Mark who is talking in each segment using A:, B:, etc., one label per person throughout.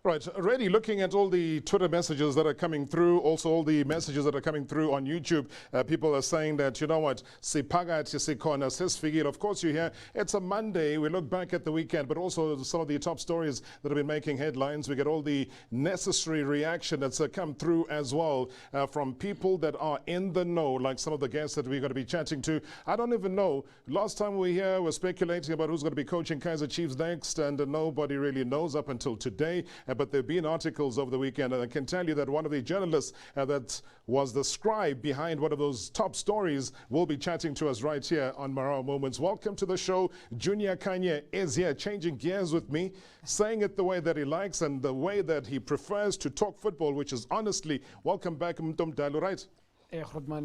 A: Right, already looking at all the Twitter messages that are coming through, also all the messages that are coming through on YouTube. People are saying that, you know what, sipagati sikona sesfigil. Of course, you hear it's a Monday. We look back at the weekend, but also some of the top stories that have been making headlines. We get all the necessary reaction that's come through as well from people that are in the know, like some of the guests that we're going to be chatting to. I don't even know. Last time we were here, we're speculating about who's going to be coaching Kaizer Chiefs next, and nobody really knows up until today. But there have been articles over the weekend, and I can tell you that one of the journalists that was the scribe behind one of those top stories will be chatting to us right here on Marawa Moments. Welcome to the show. Junior Khanye is here, changing gears with me, saying it the way that he likes and the way that he prefers to talk football, which is honestly, welcome back, Mtomdalo, right?
B: Grootman,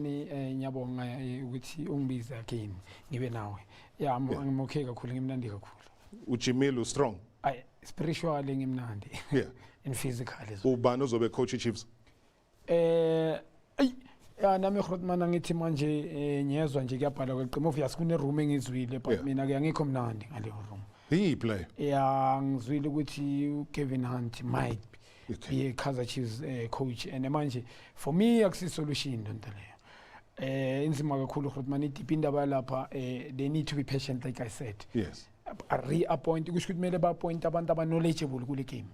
B: ngiyabonga ukuthi ungibiza again ngibe nawe. Yeah, I'm okay kakhulu ngimnandi kakhulu.
A: Uchimilu strong.
B: Spiritually ngimnandi.
A: Yeah.
B: And physically.
A: Ubani ozobe coach Chiefs?
B: Yeah, nami Grootman ngithi manje ngiyezwa nje kuyabhala kweqema obvious kune room engizwile but mina ke angikho mnandi ngale room.
A: He play.
B: Yeah, ngizwile ukuthi Kevin Hunt might be a Kaizer Chiefs coach, and manje for me akusi solution into leyo. Inzima kakhulu Grootman ithi indaba lapha they need to be patient, like I said.
A: Yes.
B: Reappoint kusho ukuthi kumele ba-appoint abantu aba-knowledgeable kule game.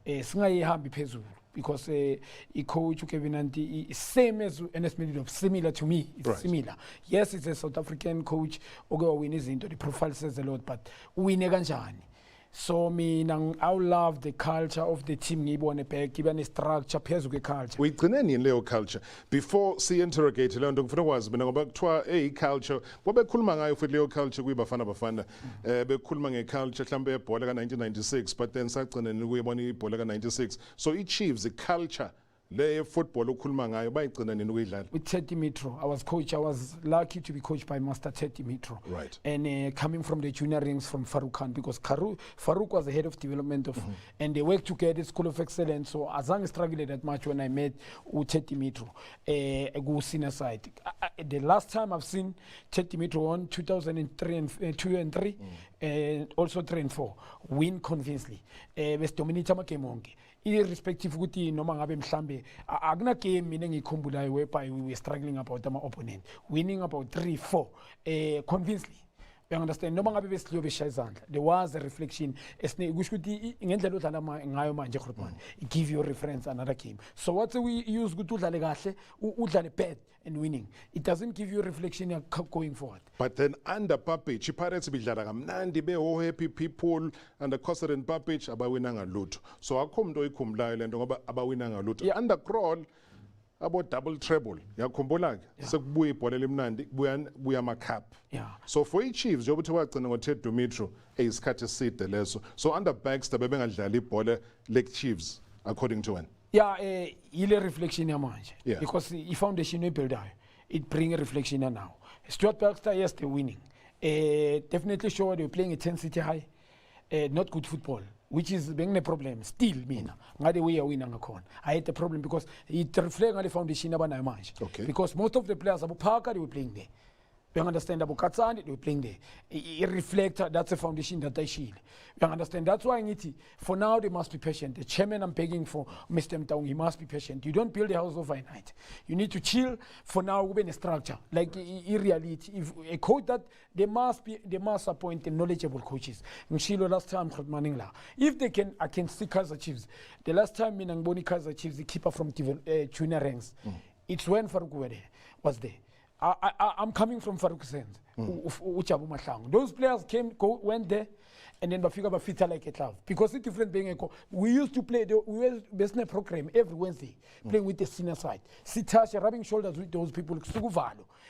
B: Singayihambi phezulu because i-coach uKevin Hunt same as Ernest Milidov, similar to me. It's right. Similar. Yes, it's a South African coach oke wawina izinto, the profile says a lot, but uwine kanjani? So I love the culture of the team. Ngibone back given a structure phezu kwe-culture.
A: Uyigcineni leyo culture. Before si-interrogate leyo nto ngifuna ukwazi mina ngoba kuthiwa culture wabekhuluma ngayo futhi leyo culture kuyibafana bafana bekhuluma nge-culture mhlawumbe yebhola ka-1996 but then sagcineni ukuyibona ibhola ka-96. So i-Chiefs, the culture le football ukhuluma ngayo bayigcina nini ukuyidlala?
B: With Teddy Mitro, I was lucky to be coached by Master Teddy Mitro.
A: Right.
B: And coming from the junior ranks from Farouk Khan, because Farouk was the head of development of, and they worked together, School of Excellence. So Azang struggled that much when I met Teddy Mitro, go senior side. The last time I've seen Teddy Mitro on 2003 and 2 and 3, and also 3 and 4, win convincingly. Best dominate amakemonke. Irrespective ukuthi noma ngabe mhlambe akuna game mina ngikhumbulayo whereby we were struggling about our opponent, winning about 3-4 convincingly. You understand? Noma ngabe besiliyo beshaya izandla, there was a reflection kusho ukuthi ngendlela odlala ngayo manje Grootman, give you a reference another game. So what we use ukuthi udlale kahle, udlale bad and winning, it doesn't give you a reflection going forward.
A: But then under Papic Pirates bidlala kamnandi be happy people under Coster and Papic abawina ngalutho. So akho umuntu oyikhumbulayo lento ngoba abawina ngalutho. Under Crawl about double treble yakhumbula ke sekubuya ibhola lemnandi buya ama cup. So for i-Chiefs njengokuthi wagcina ngoTed Dumitro eyisikhathi eside leso. So under Baxter bebengadlala ibhola le-Chiefs according to when?
B: Ile reflection yamanje because the foundation we build it bring a reflection now. Stuart Baxter, yes, they're winning. Definitely sure they're playing intensity high. Not good football, which is being a problem. Still, ngade we are winning a con. I had the problem because it reflects on the foundation of my match.
A: Okay.
B: Because most of the players, Abu Parker, they were playing there. You understand? Abu Katsani, they were playing there. It reflects that's a foundation that I shield. You understand? That's why I need to. For now, they must be patient. The chairman I'm begging for, Mr. Mtaung, he must be patient. You don't build a house overnight. You need to chill. For now, we a structure. Like in reality, if a coach that they must appoint knowledgeable coaches. Last time, if they can, I can see Kaizer Chiefs. The last time Minangboni Kaizer Chiefs, the keeper from junior ranks, it's when Farouk was there. I'm coming from Farouk Sense. Those players went there, and then Bafika Bafita like a club. Because it's different being a coach. We used to play, we were business program every Wednesday, playing with the senior side. Sitasha, rubbing shoulders with those people.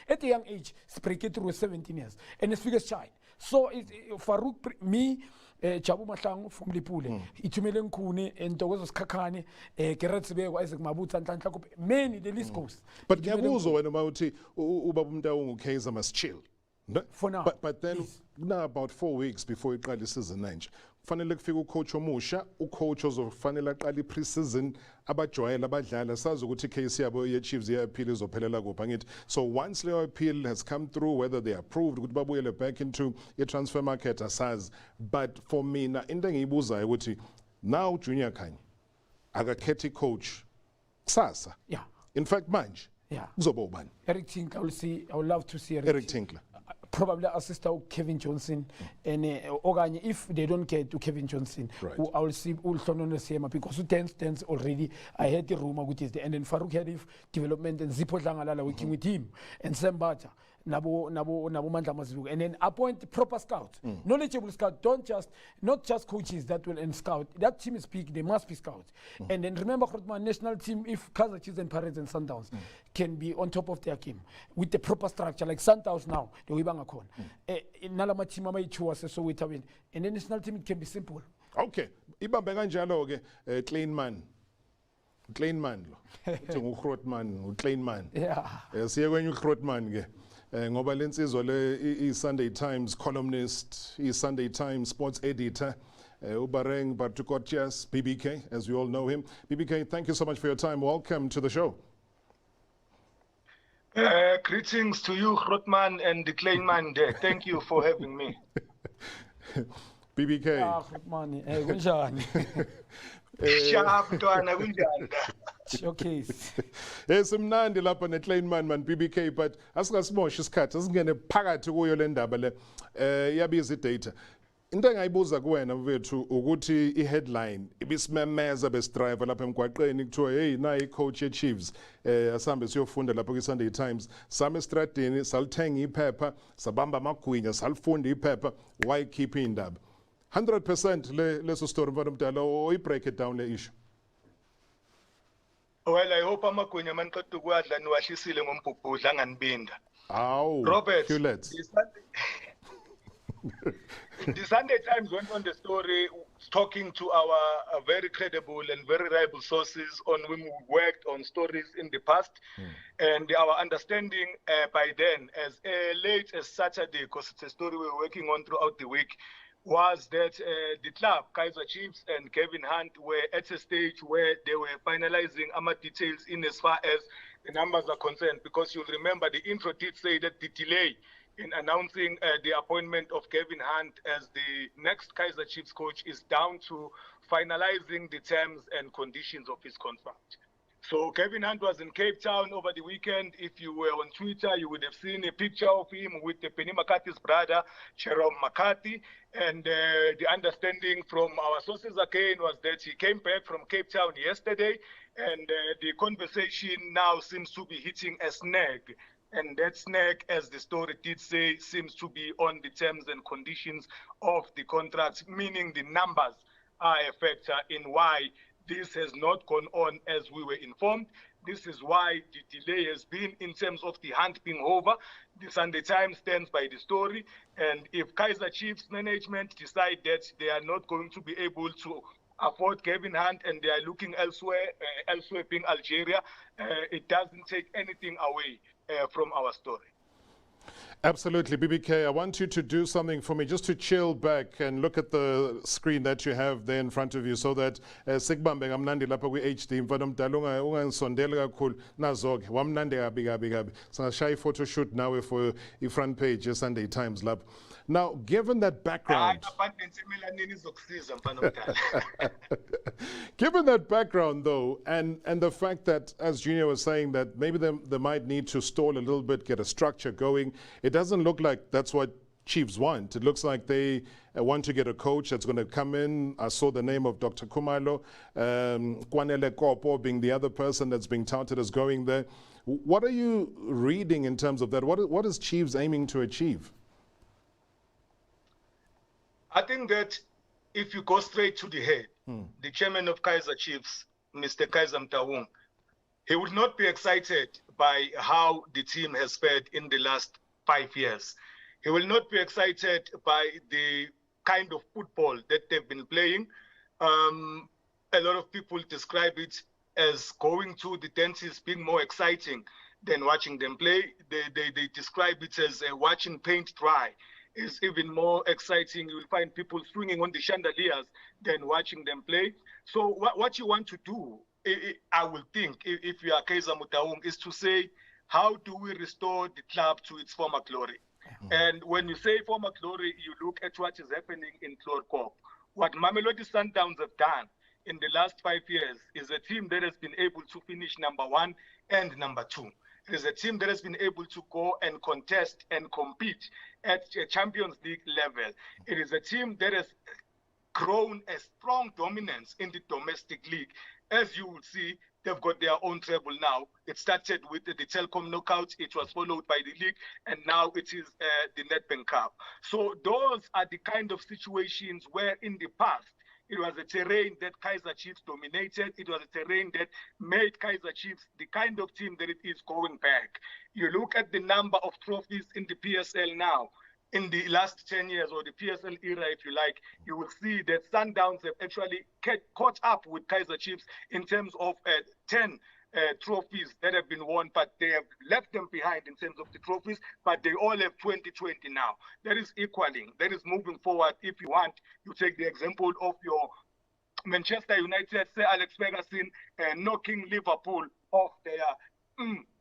B: At a young age, break it through 17 years. And it's biggest child. So Farouk, me, Chabu Mahlangu from Lipule, Itumele Nkune, and Togozo Kakane, Keretsbego, Isaac Mabut, and Tantakup, many the list goes.
A: But Yabuzo and Mauti, Ubabunda Kaizer must chill. No,
B: For now.
A: But then
B: Yes.
A: now about 4 weeks before iqala isizini nje kufanele kufike ucoach omusha, ucoach ozofanele aqala i-pre-season, abajwayele abadlala, sazi ukuthi i-case yabo ye-Chiefs ye-appeal izophelela kuphi angithi. So once leyo appeal has come through, whether they are approved ukuthi babuyele back into i-transfer market asazi. But for mina into engiyibuzayo ukuthi now Junior Khanye akakhethi coach kusasa.
B: Yeah.
A: In fact manje
B: Yeah.
A: kuzoba ubani?
B: Eric Tinkler, I would love to see
A: Eric Tinkler.
B: Probably assist Kevin Johnson, and Oganye, if they don't get to Kevin Johnson,
A: Right.
B: I will see Ulton Sema because who tends already. I heard the rumor which is the and then Farouk had development and Zippo Langalala working with him and Sam Bata. Nabo Manta Mazuka, and then appoint proper scouts, knowledgeable scouts. Not just coaches that will and scout. That team is big; they must be scouts. And then remember, Grootman national team, if Kaizer Chiefs and Pirates and Sundowns can be on top of their game with the proper structure, like Sundowns now, the Wibangakon. Nalama team was so with and the national team it can be simple.
A: Okay, ibambe kanjalo ke Kleinman lo. Uthi nguGrootman, uKleinman.
B: Yeah.
A: Siye kwenye uGrootman ke. Ngoba lensizwa le i-Sunday Times columnist, i-Sunday Times sports editor, Ubareng Bartukotias, BBK, as we all know him. BBK, thank you so much for your time. Welcome to the show.
C: Greetings to you, Grootman and the Kleinman there. Thank you for having me.
A: BBK.
B: Ah, Grootman, kunjani?
C: Sharp, Mntwana, kunjani?
B: Showcase.
A: Simnandi lapha neKleinman man BBK, but asingasimosha isikhathi asingene phakathi kuyo le ndaba le yabiza idata. Into engayibuza kuwena mfethu ukuthi i-headline ibisimemeza besidriver lapha emgwaqeni kuthiwa hey nayi coach ye-Chiefs asambe siyofunda lapha kwi-Sunday Times same estradini salithenga iphepha sabamba amagwinya salifunda iphepha why keep indaba 100% leso story mfana mdala or break it down le issue.
C: Well, I hope amagwinya maniqeda ukwadla niwahlisile ngombhubhudla anganibinda.
A: Aw,
C: Robert,
A: Hewlett.
C: The Sunday Times went on the story talking to our very credible and very reliable sources on when we worked on stories in the past. And our understanding by then, as late as Saturday, because it's a story we were working on throughout the week, was that the club, Kaizer Chiefs and Kevin Hunt, were at a stage where they were finalizing details in as far as the numbers are concerned. Because you'll remember the intro did say that the delay in announcing the appointment of Kevin Hunt as the next Kaizer Chiefs coach is down to finalizing the terms and conditions of his contract. So Kevin Hunt was in Cape Town over the weekend. If you were on Twitter, you would have seen a picture of him with Penny McCarthy's brother, Jerome McCarthy. And the understanding from our sources again was that he came back from Cape Town yesterday, and the conversation now seems to be hitting a snag. And that snag, as the story did say, seems to be on the terms and conditions of the contract, meaning the numbers are a factor in why this has not gone on as we were informed. This is why the delay has been in terms of the Hunt being over. The Sunday Times stands by the story. And if Kaizer Chiefs management decide that they are not going to be able to afford Kevin Hunt and they are looking elsewhere, elsewhere being Algeria, it doesn't take anything away from our story.
A: Absolutely, BBK. I want you to do something for me, just to chill back and look at the screen that you have there in front of you, so that sikubambe ngamnandi lapha kwi-HD mfana mdala ungasondeli kakhulu nazo-ke wamnandi kabi singashaya i-photo shoot nawe for i-front page ye-Sunday Times lapha. Now, given that background, given that background though, and the fact that, as Junior was saying, that maybe they might need to stall a little bit, get a structure going, it doesn't look like that's what Chiefs want. It looks like they want to get a coach that's going to come in. I saw the name of Dr. Khumalo, Kwanele Kopo being the other person that's being touted as going there. What are you reading in terms of that? What is Chiefs aiming to achieve?
C: I think that if you go straight to the head, the chairman of Kaizer Chiefs, Mr. Kaizer Mtaung, he would not be excited by how the team has fared in the last 5 years. He will not be excited by the kind of football that they've been playing. A lot of people describe it as going to the dentist being more exciting than watching them play. They describe it as watching paint dry is even more exciting. You'll find people swinging on the chandeliers than watching them play. So what you want to do, I will think, if you are Kaizer Motaung, is to say, how do we restore the club to its former glory? And when you say former glory, you look at what is happening in Clorcorp. What Mamelodi Sundowns have done in the last 5 years is a team that has been able to finish number 1 and number 2. It is a team that has been able to go and contest and compete at a Champions League level. It is a team that has grown a strong dominance in the domestic league. As you will see, they've got their own treble now. It started with the Telkom knockout, it was followed by the league, and now it is the Nedbank Cup. So those are the kind of situations where in the past, it was a terrain that Kaizer Chiefs dominated. It was a terrain that made Kaizer Chiefs the kind of team that it is going back. You look at the number of trophies in the PSL now. In the last 10 years, or the PSL era, if you like, you will see that Sundowns have actually caught up with Kaizer Chiefs in terms of 10 trophies that have been won, but they have left them behind in terms of the trophies, but they all have 2020 now. That is equaling. That is moving forward. If you want, you take the example of your Manchester United, Sir Alex Ferguson, knocking Liverpool off their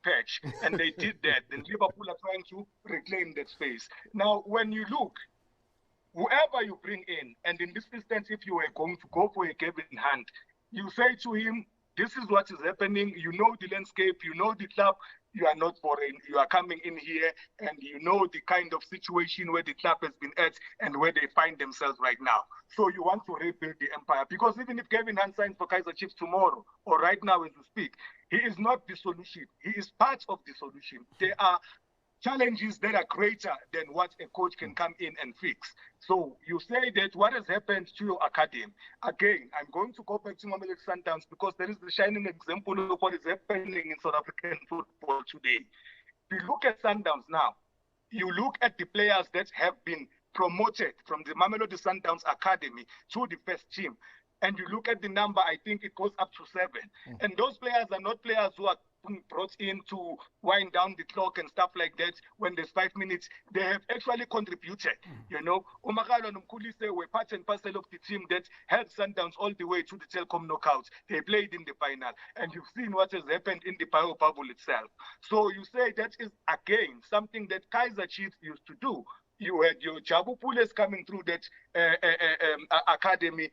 C: patch, and they did that. Then Liverpool are trying to reclaim that space. Now, when you look, whoever you bring in, and in this instance, if you were going to go for a Kevin Hunt, you say to him, this is what is happening. You know the landscape, you know the club. You are not foreign. You are coming in here, and you know the kind of situation where the club has been at and where they find themselves right now. So you want to rebuild the empire, because even if Kevin Hunt signs for Kaizer Chiefs tomorrow or right now as we speak, he is not the solution. He is part of the solution. There are challenges that are greater than what a coach can come in and fix. So you say that what has happened to your academy, again, I'm going to go back to Mamelodi Sundowns because there is the shining example of what is happening in South African football today. If you look at Sundowns now, you look at the players that have been promoted from the Mamelodi Sundowns academy to the first team, and you look at the number, I think it goes up to 7. And those players are not players who are brought in to wind down the clock and stuff like that when there's 5 minutes. They have actually contributed. You know, Umakalo and Mkulise were part and parcel of the team that held Sundowns all the way to the Telkom knockouts. They played in the final, and you've seen what has happened in the Bio bubble itself. So you say that is, again, something that Kaizer Chiefs used to do. You had your Jabu Pules coming through that academy.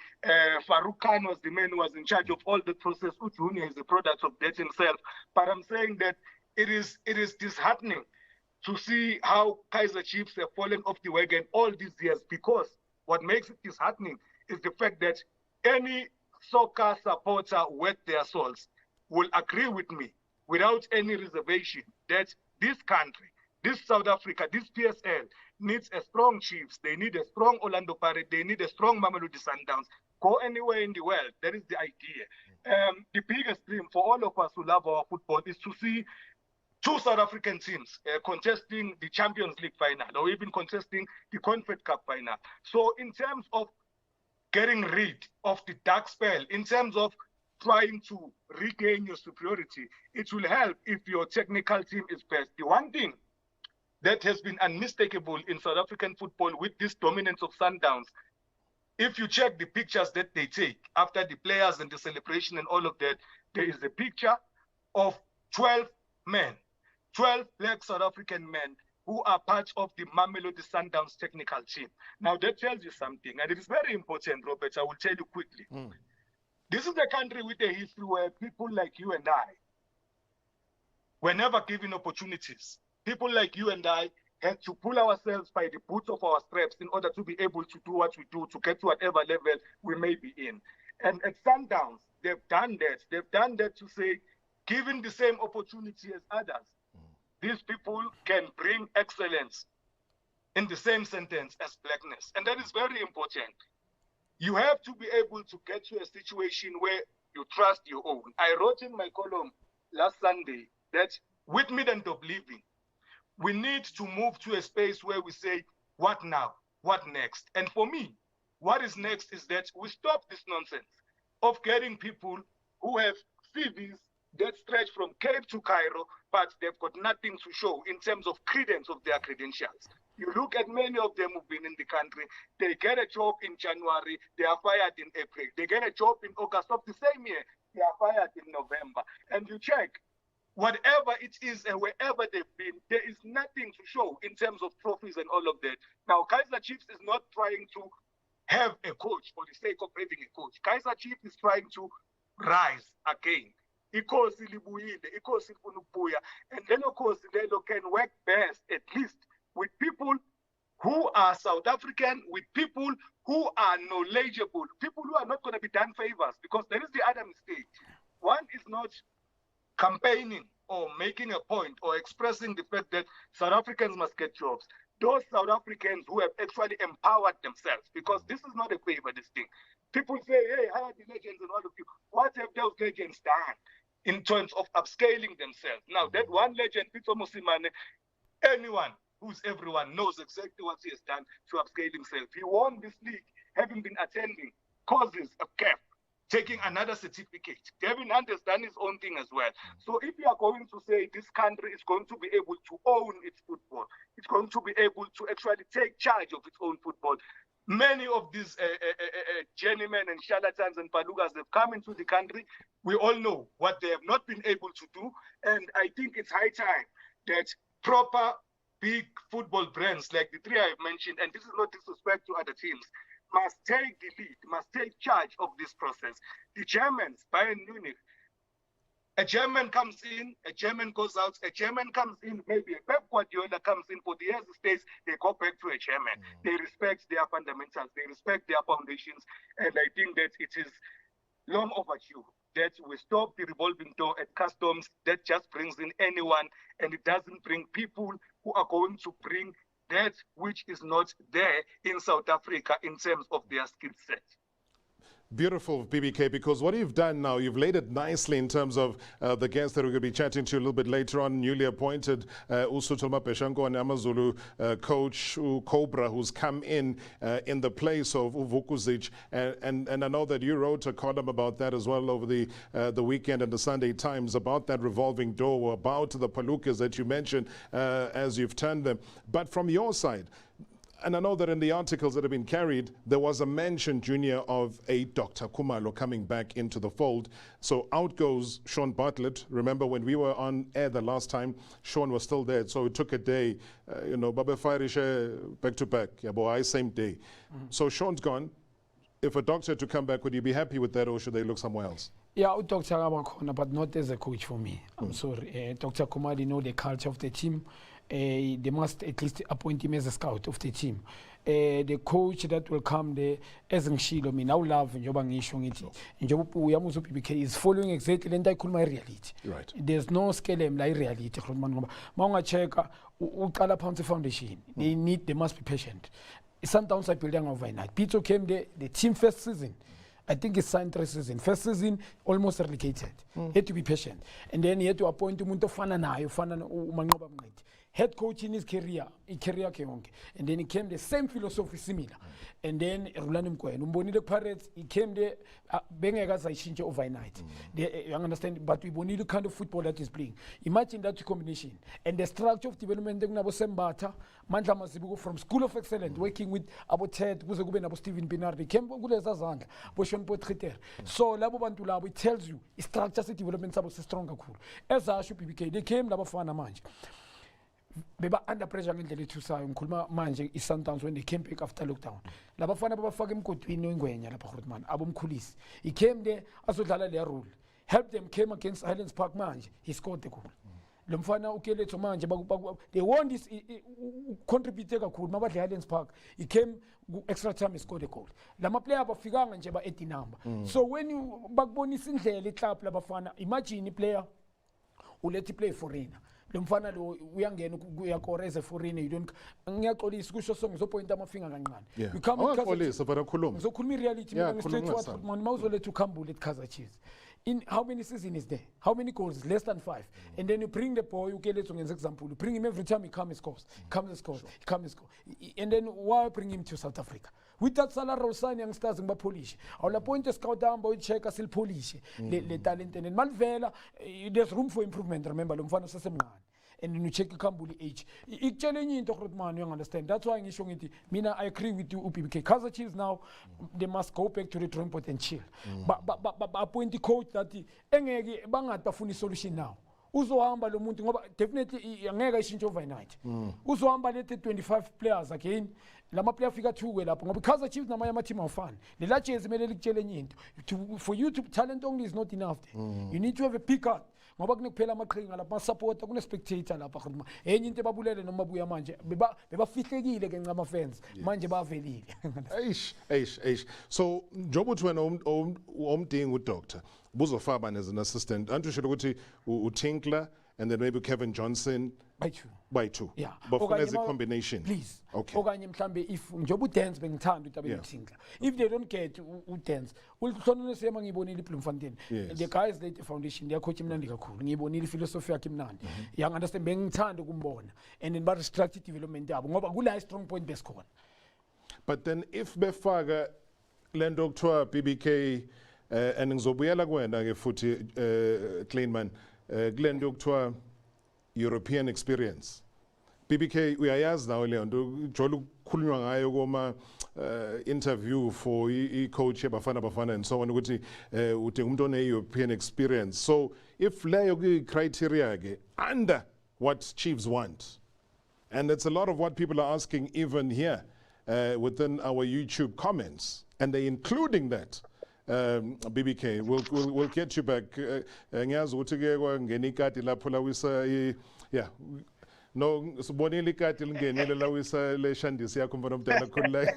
C: Farouk Khan was the man who was in charge of all the process. Junior is a product of that himself. But I'm saying that it is disheartening to see how Kaizer Chiefs have fallen off the wagon all these years, because what makes it disheartening is the fact that any soccer supporter worth their souls will agree with me without any reservation that this country, this South Africa, this PSL needs a strong Chiefs. They need a strong Orlando Pirates. They need a strong Mamelodi Sundowns. Go anywhere in the world. That is the idea. The biggest dream for all of us who love our football is to see 2 South African teams contesting the Champions League final, or even contesting the Confed Cup final. So in terms of getting rid of the dark spell, in terms of trying to regain your superiority, it will help if your technical team is best. The one thing that has been unmistakable in South African football with this dominance of Sundowns, if you check the pictures that they take after the players and the celebration and all of that, there is a picture of 12 men, 12 black South African men who are part of the Mamelodi Sundowns technical team. Now that tells you something, and it is very important, Robert. I will tell you quickly. This is a country with a history where people like you and I were never given opportunities. People like you and I had to pull ourselves by the boot of our straps in order to be able to do what we do, to get to whatever level we may be in. And at Sundowns, they've done that. They've done that to say, given the same opportunity as others, these people can bring excellence in the same sentence as blackness. And that is very important. You have to be able to get to a situation where you trust your own. I wrote in my column last Sunday that with mid-and-top living, we need to move to a space where we say, what now? What next? And for me, what is next is that we stop this nonsense of getting people who have CVs that stretch from Cape to Cairo, but they've got nothing to show in terms of credence of their credentials. You look at many of them who've been in the country, they get a job in January, they are fired in April. They get a job in August of the same year, they are fired in November. And you check, whatever it is and wherever they've been, there is nothing to show in terms of trophies and all of that. Now, Kaizer Chiefs is not trying to have a coach for the sake of having a coach. Kaizer Chiefs is trying to rise again. Ikosi libuyile, ikosi ifuna ukubuya. And then of course they can work best at least with people who are South African, with people who are knowledgeable, people who are not going to be done favors, because there is the other mistake. One is not campaigning or making a point or expressing the fact that South Africans must get jobs. Those South Africans who have actually empowered themselves, because this is not a favor, this thing. People say, hey, hire the legends and all of you. What have those legends done in terms of upscaling themselves? Now, that one legend, Peter Musimane, anyone who's everyone knows exactly what he has done to upscale himself. He won this league, having been attending courses of CAF, taking another certificate. Kevin Hunt has done his own thing as well. So if you are going to say this country is going to be able to own its football, it's going to be able to actually take charge of its own football, many of these journeymen and charlatans and palugas that have come into the country, we all know what they have not been able to do. And I think it's high time that proper big football brands like the three I've mentioned, and this is not disrespect to other teams, must take the lead, must take charge of this process. The Germans, Bayern Munich, a German comes in, a German goes out, a German comes in, maybe a Pep Guardiola comes in, for the years it stays, they go back to a German. They respect their fundamentals, they respect their foundations, and I think that it is long overdue that we stop the revolving door at customs that just brings in anyone, and it doesn't bring people who are going to bring that which is not there in South Africa in terms of their skill set.
A: Beautiful, BBK, because what you've done now, you've laid it nicely in terms of the guests that we're going to be chatting to a little bit later on. Newly appointed Usutulma Peshango and Amazulu coach Cobra, who's come in the place of Vukuzic. And I know that you wrote a column about that as well over the weekend and the Sunday Times, about that revolving door, about the palukas that you mentioned as you've turned them. But from your side, and I know that in the articles that have been carried, there was a mention, Junior, of a Dr. Khumalo coming back into the fold. So out goes Sean Bartlett. Remember when we were on air the last time, Sean was still there. So it took a day, Baba Fairishe back to back, yeah, boy, same day. So Sean's gone. If a doctor to come back, would you be happy with that, or should they look somewhere else?
B: Yeah, Dr. Abakhona, but not as a coach for me. I'm sorry. Dr. Khumalo know the culture of the team. They must at least appoint him as a scout of the team. The coach that will come there, as ngishilo mina awulove njoba ngisho ngithi njoba uyamuzo BBK is following exactly lento ayikhuluma reality.
A: Right.
B: There's no scale la reality grootman ngoba mawungacheka uqala phansi foundation. They must be patient. Sometimes I build overnight. Pito came there, the team first season. I think it's signed 3 seasons. First season, almost relegated. He had to be patient. And then he had to appoint umuntu ofana naye, ofana uManqoba Mnqidi. Head coach in his career yonke. And then he came the same philosophy similar. And then Rulani Mkwena, umbonile Pirates, he came there, bengeka sayishintshe overnight. You understand? But we need the kind of football that is playing. Imagine that combination. And the structure of development, Sembata, Mandla Masibuko from School of Excellence, working with Abu Ted, Abo Stephen Pinardi, came Gulazazanga, Boshon Potriter. So Labo Bantula, it tells you, it structures the development of a stronger cool. As I should BBK, they came Labafana Manj. Beba under pressure ngendlela ethusayo ngikhuluma manje i-Sundowns when they came back after lockdown labafana babafaka emgodini wengwenya lapha grootman abomkhulisi he came there azodlala le role help them came against Highlands Park manje he scored the goal lo mfana ukeletho manje they won this contribute kakhulu mabadle Highlands Park he came extra time he scored a goal lama player abafikanga nje ba 80 number so when you bakubonisa indlela eclub labafana imagine player ulethi play foreigner lomfana lo uyangena uyakoreza foreigner you don't ngiyaxolisa kusho so ngizopointa amafinger kancane
A: you come with
B: ngizokhuluma reality mina straight forward man mawuzoletha ukhambule at Kaizer Chiefs in how many seasons is there how many goals less than 5 and then you bring the boy ukeletho ngenza example you bring him every time he comes and scores and then why bring him to South Africa with that salary sign youngsters ngibapolish awula point scout hamba uyichecka silipolish le talent and malivela there's room for improvement. Remember lo mfana sasemncane and then you check ikhambula age ikutshela enye into grootman, you understand. That's why ngisho ngithi mina I agree with you BBK. Kaizer Chiefs now they must go back to the drawing board and chill. But appoint the coach that engeke bangathi bafuna solution now. Uzohamba lo muntu ngoba definitely angeke ishintshe overnight. Uzohamba lethe 25 players again. Lama player fika 2 lapho ngoba Kaizer Chiefs namanye ama team awafani. Le la jezi kumele likutshele enye into. For you to talent only is not enough there. You need to have a picker. Ngoba kunekuphela amaqhinga lapha supporter kune spectator lapha khona enye into ebabulele noma babuya manje bebafihlekile ke ncama fans manje bavelile.
A: Eish. So njoba uthi wena umdinga udoctor buzofaba as an assistant antusho ukuthi uTinkler and then maybe Kevin Johnson by two.
B: Yeah.
A: But as a combination.
B: Please.
A: Okay.
B: Okanye mhlambe if njoba udance bengithanda ukuthi abe Tinkler. If they don't get udance, uhlonile sema ngibonile iPlumfontein. The guys laid the foundation, they coach imnandi kakhulu. Ngibonile philosophy yakhe imnandi. Yang understand bengithanda ukumbona and then ba restructure development yabo ngoba kula strong point besikhona.
A: But then if befaka lento kuthiwa BBK and ngizobuyela kuwena ke futhi Kleinman kulento kuthiwa European experience. BBK uyayazi nawe le nto ujolo ukukhulunywa ngayo koma interview for coach bafana and so on ukuthi udinga umuntu one European experience. So if leyo criteria ke under what Chiefs want, and it's a lot of what people are asking even here within our YouTube comments, and they're including that. BBK, we'll get you back. Ngiyazi ukuthi ke kwangena ikati lapho la wisa yeah. No, sibonile ikati lingenile la wisa le shandisi yakho mfana mdala khulula.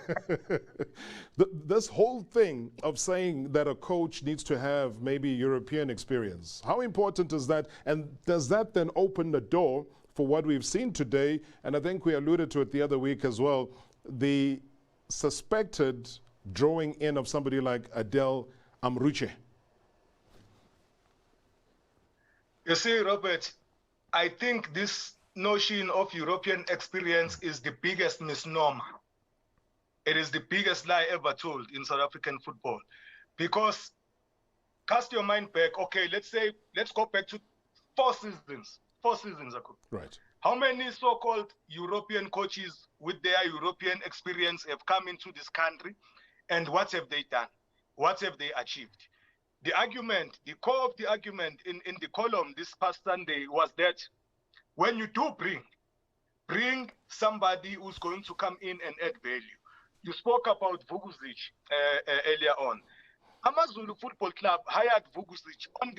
A: This whole thing of saying that a coach needs to have maybe European experience. How important is that? And does that then open the door for what we've seen today? And I think we alluded to it the other week as well. The suspected drawing in of somebody like Adel Amruche.
C: You see, Robert, I think this notion of European experience is the biggest misnomer. It is the biggest lie ever told in South African football. Because cast your mind back, okay, let's go back to 4 seasons. 4 seasons ago.
A: Right.
C: How many so-called European coaches with their European experience have come into this country? And what have they done? What have they achieved? The argument, the core of the argument in the column this past Sunday was that when you do bring somebody who's going to come in and add value. You spoke about Vukuzic earlier on. Amazulu Football Club hired Vukuzic on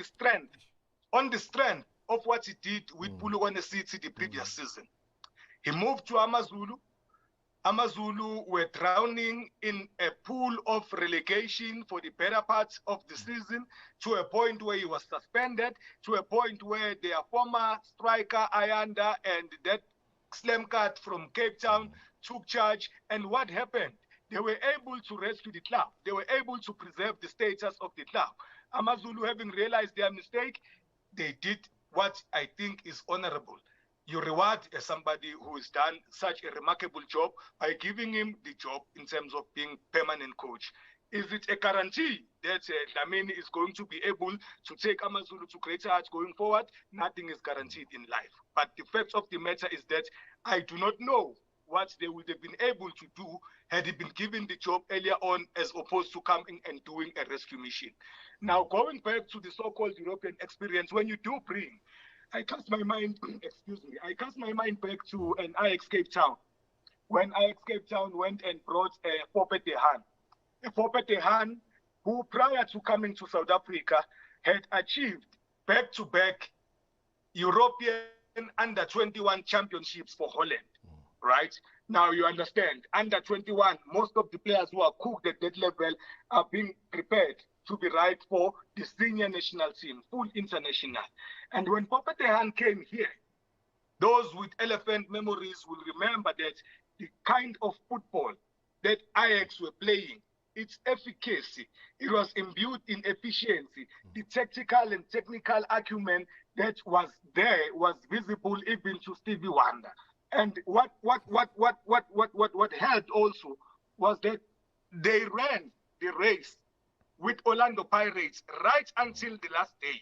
C: the strength of what he did with Bulugwane City the previous season. He moved to Amazulu. Amazulu were drowning in a pool of relegation for the better parts of the season, to a point where he was suspended, to a point where their former striker Ayanda and that slam cut from Cape Town took charge. And what happened? They were able to rescue the club. They were able to preserve the status of the club. Amazulu, having realized their mistake, they did what I think is honorable. You reward somebody who has done such a remarkable job by giving him the job in terms of being permanent coach. Is it a guarantee that Dlamini is going to be able to take Amazulu to greater heights going forward? Nothing is guaranteed in life. But the fact of the matter is that I do not know what they would have been able to do had he been given the job earlier on, as opposed to coming and doing a rescue mission. Now, going back to the so-called European experience, when you do bring, I cast my mind, I cast my mind back to an Ajax Cape Town. When Ajax Cape Town went and brought Foppe de Haan. Foppe de Haan, who prior to coming to South Africa had achieved back-to-back European under-21 championships for Holland, right? Now you understand, under-21, most of the players who are cooked at that level are being prepared to be right for the senior national team, full international. And when Foppe de Haan came here, those with elephant memories will remember that the kind of football that Ajax were playing, its efficacy, it was imbued in efficiency. The tactical and technical acumen that was there was visible even to Stevie Wonder. And what helped also was that they ran the race with Orlando Pirates right until the last day.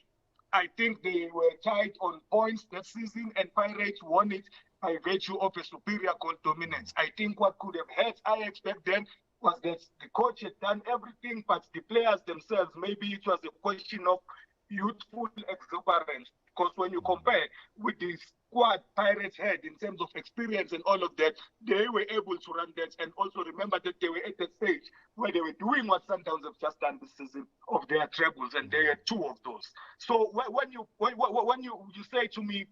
C: I think they were tied on points that season, and Pirates won it by virtue of a superior goal dominance. I think what could have hurt Ajax back then was that the coach had done everything, but the players themselves, maybe it was a question of youthful exuberance. Because when you compare with the squad Pirates had in terms of experience and all of that, they were able to run that. And also remember that they were at that stage where they were doing what Sundowns have just done this season of their trebles, and they had 2 of those. So when you say to me,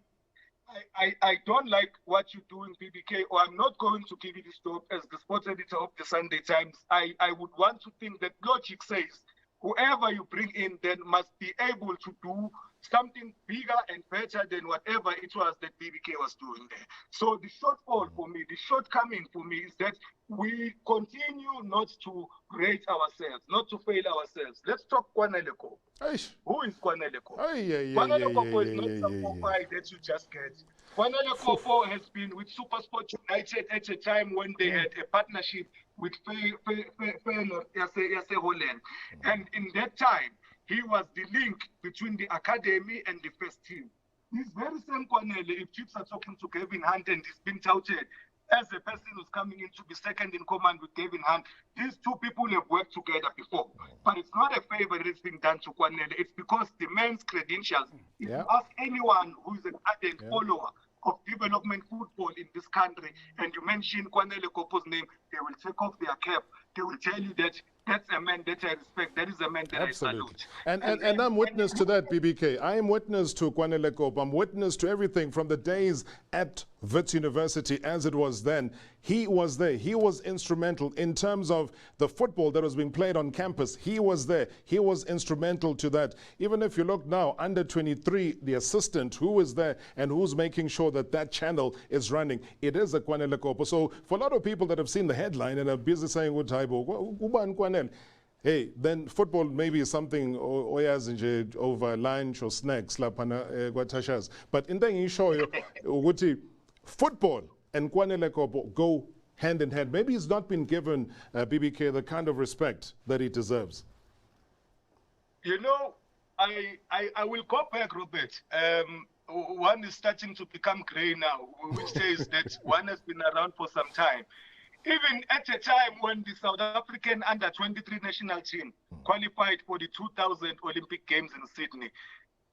C: I don't like what you're doing, BBK, or I'm not going to give you this job as the sports editor of the Sunday Times, I would want to think that logic says whoever you bring in then must be able to do something bigger and better than whatever it was that BBK was doing there. So the shortfall for me, the shortcoming for me is that we continue not to rate ourselves, not to fail ourselves. Let's talk Kwaneleko. Who is Kwaneleko? Kwaneleko is not some Popeye that you just get. Kwaneleko has been with SuperSport United at a time when they had a partnership with Feyenoord Holland. And in that time, he was the link between the academy and the first team. This very same Kwanele, if Chiefs are talking to Kevin Hunt and he's been touted as a person who's coming in to be second in command with Kevin Hunt, these 2 people have worked together before. But it's not a favor that's being done to Kwanele. It's because the man's credentials, if you ask anyone who is an ardent follower of development football in this country, and you mention Kwanele Kopo's name, they will take off their cap. They will tell you that that's a man that I respect. That is a man that I salute.
A: And I'm witness to that, BBK. I am witness to Kwanele Kopo. I'm witness to everything from the days at Wits University as it was then. He was there. He was instrumental in terms of the football that was being played on campus. He was there. He was instrumental to that. Even if you look now, under 23, the assistant who is there and who's making sure that that channel is running, it is a Kwanele Kopo. So for a lot of people that have seen the headline and are busy saying, hey, then football maybe is something over lunch or snacks, but in the show you, football and Kwanele Kopo go hand in hand. Maybe he's not been given, BBK, the kind of respect that he deserves.
C: You know, I will go back, Robert. One is starting to become grey now, which says that one has been around for some time. Even at a time when the South African under-23 national team qualified for the 2000 Olympic Games in Sydney,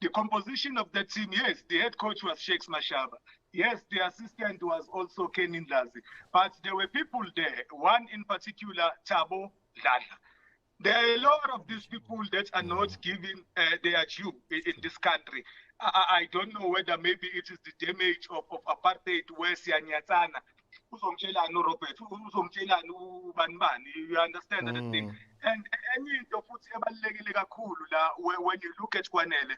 C: the composition of the team, yes, the head coach was Shakes Mashaba. Yes, the assistant was also Ken Ndlazi. But there were people there, one in particular, Thabo Dladla. There are a lot of these people that are not given their due in this country. I don't know whether maybe it is the damage of apartheid where Sianyatsana, you understand that thing. And when you look at Kwanele,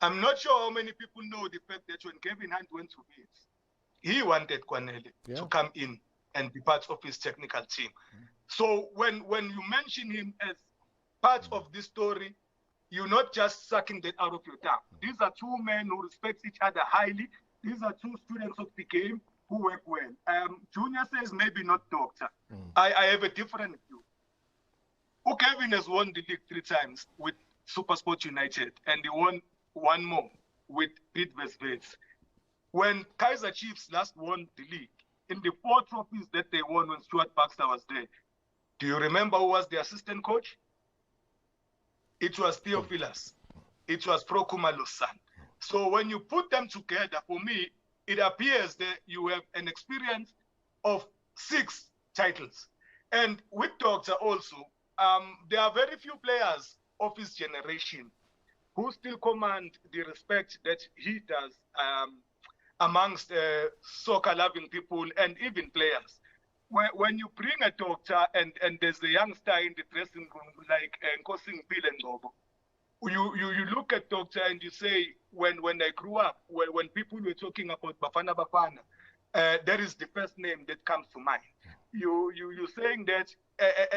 C: I'm not sure how many people know the fact that when Kevin Hunt went to Leeds, he wanted Kwanele to come in and be part of his technical team. So when you mention him as part of this story, you're not just sucking that out of your tongue. These are 2 men who respect each other highly. These are 2 students of the game who work well. Junior says maybe not doctor. I have a different view. Kevin has won the league 3 times with SuperSport United, and he won 1 more with Bidvest. When Kaizer Chiefs last won the league, in the 4 trophies that they won when Stuart Baxter was there, do you remember who was the assistant coach? It was Theophilus. It was Prokumalo's son. So when you put them together, for me, it appears that you have an experience of 6 titles. And with Doctor also, there are very few players of his generation who still command the respect that he does amongst soccer-loving people and even players. When you bring a doctor and there's a youngster in the dressing room like Nkosing Pilengobo, you look at Doctor and you say, when I grew up, when people were talking about Bafana Bafana, that is the first name that comes to mind. You're saying that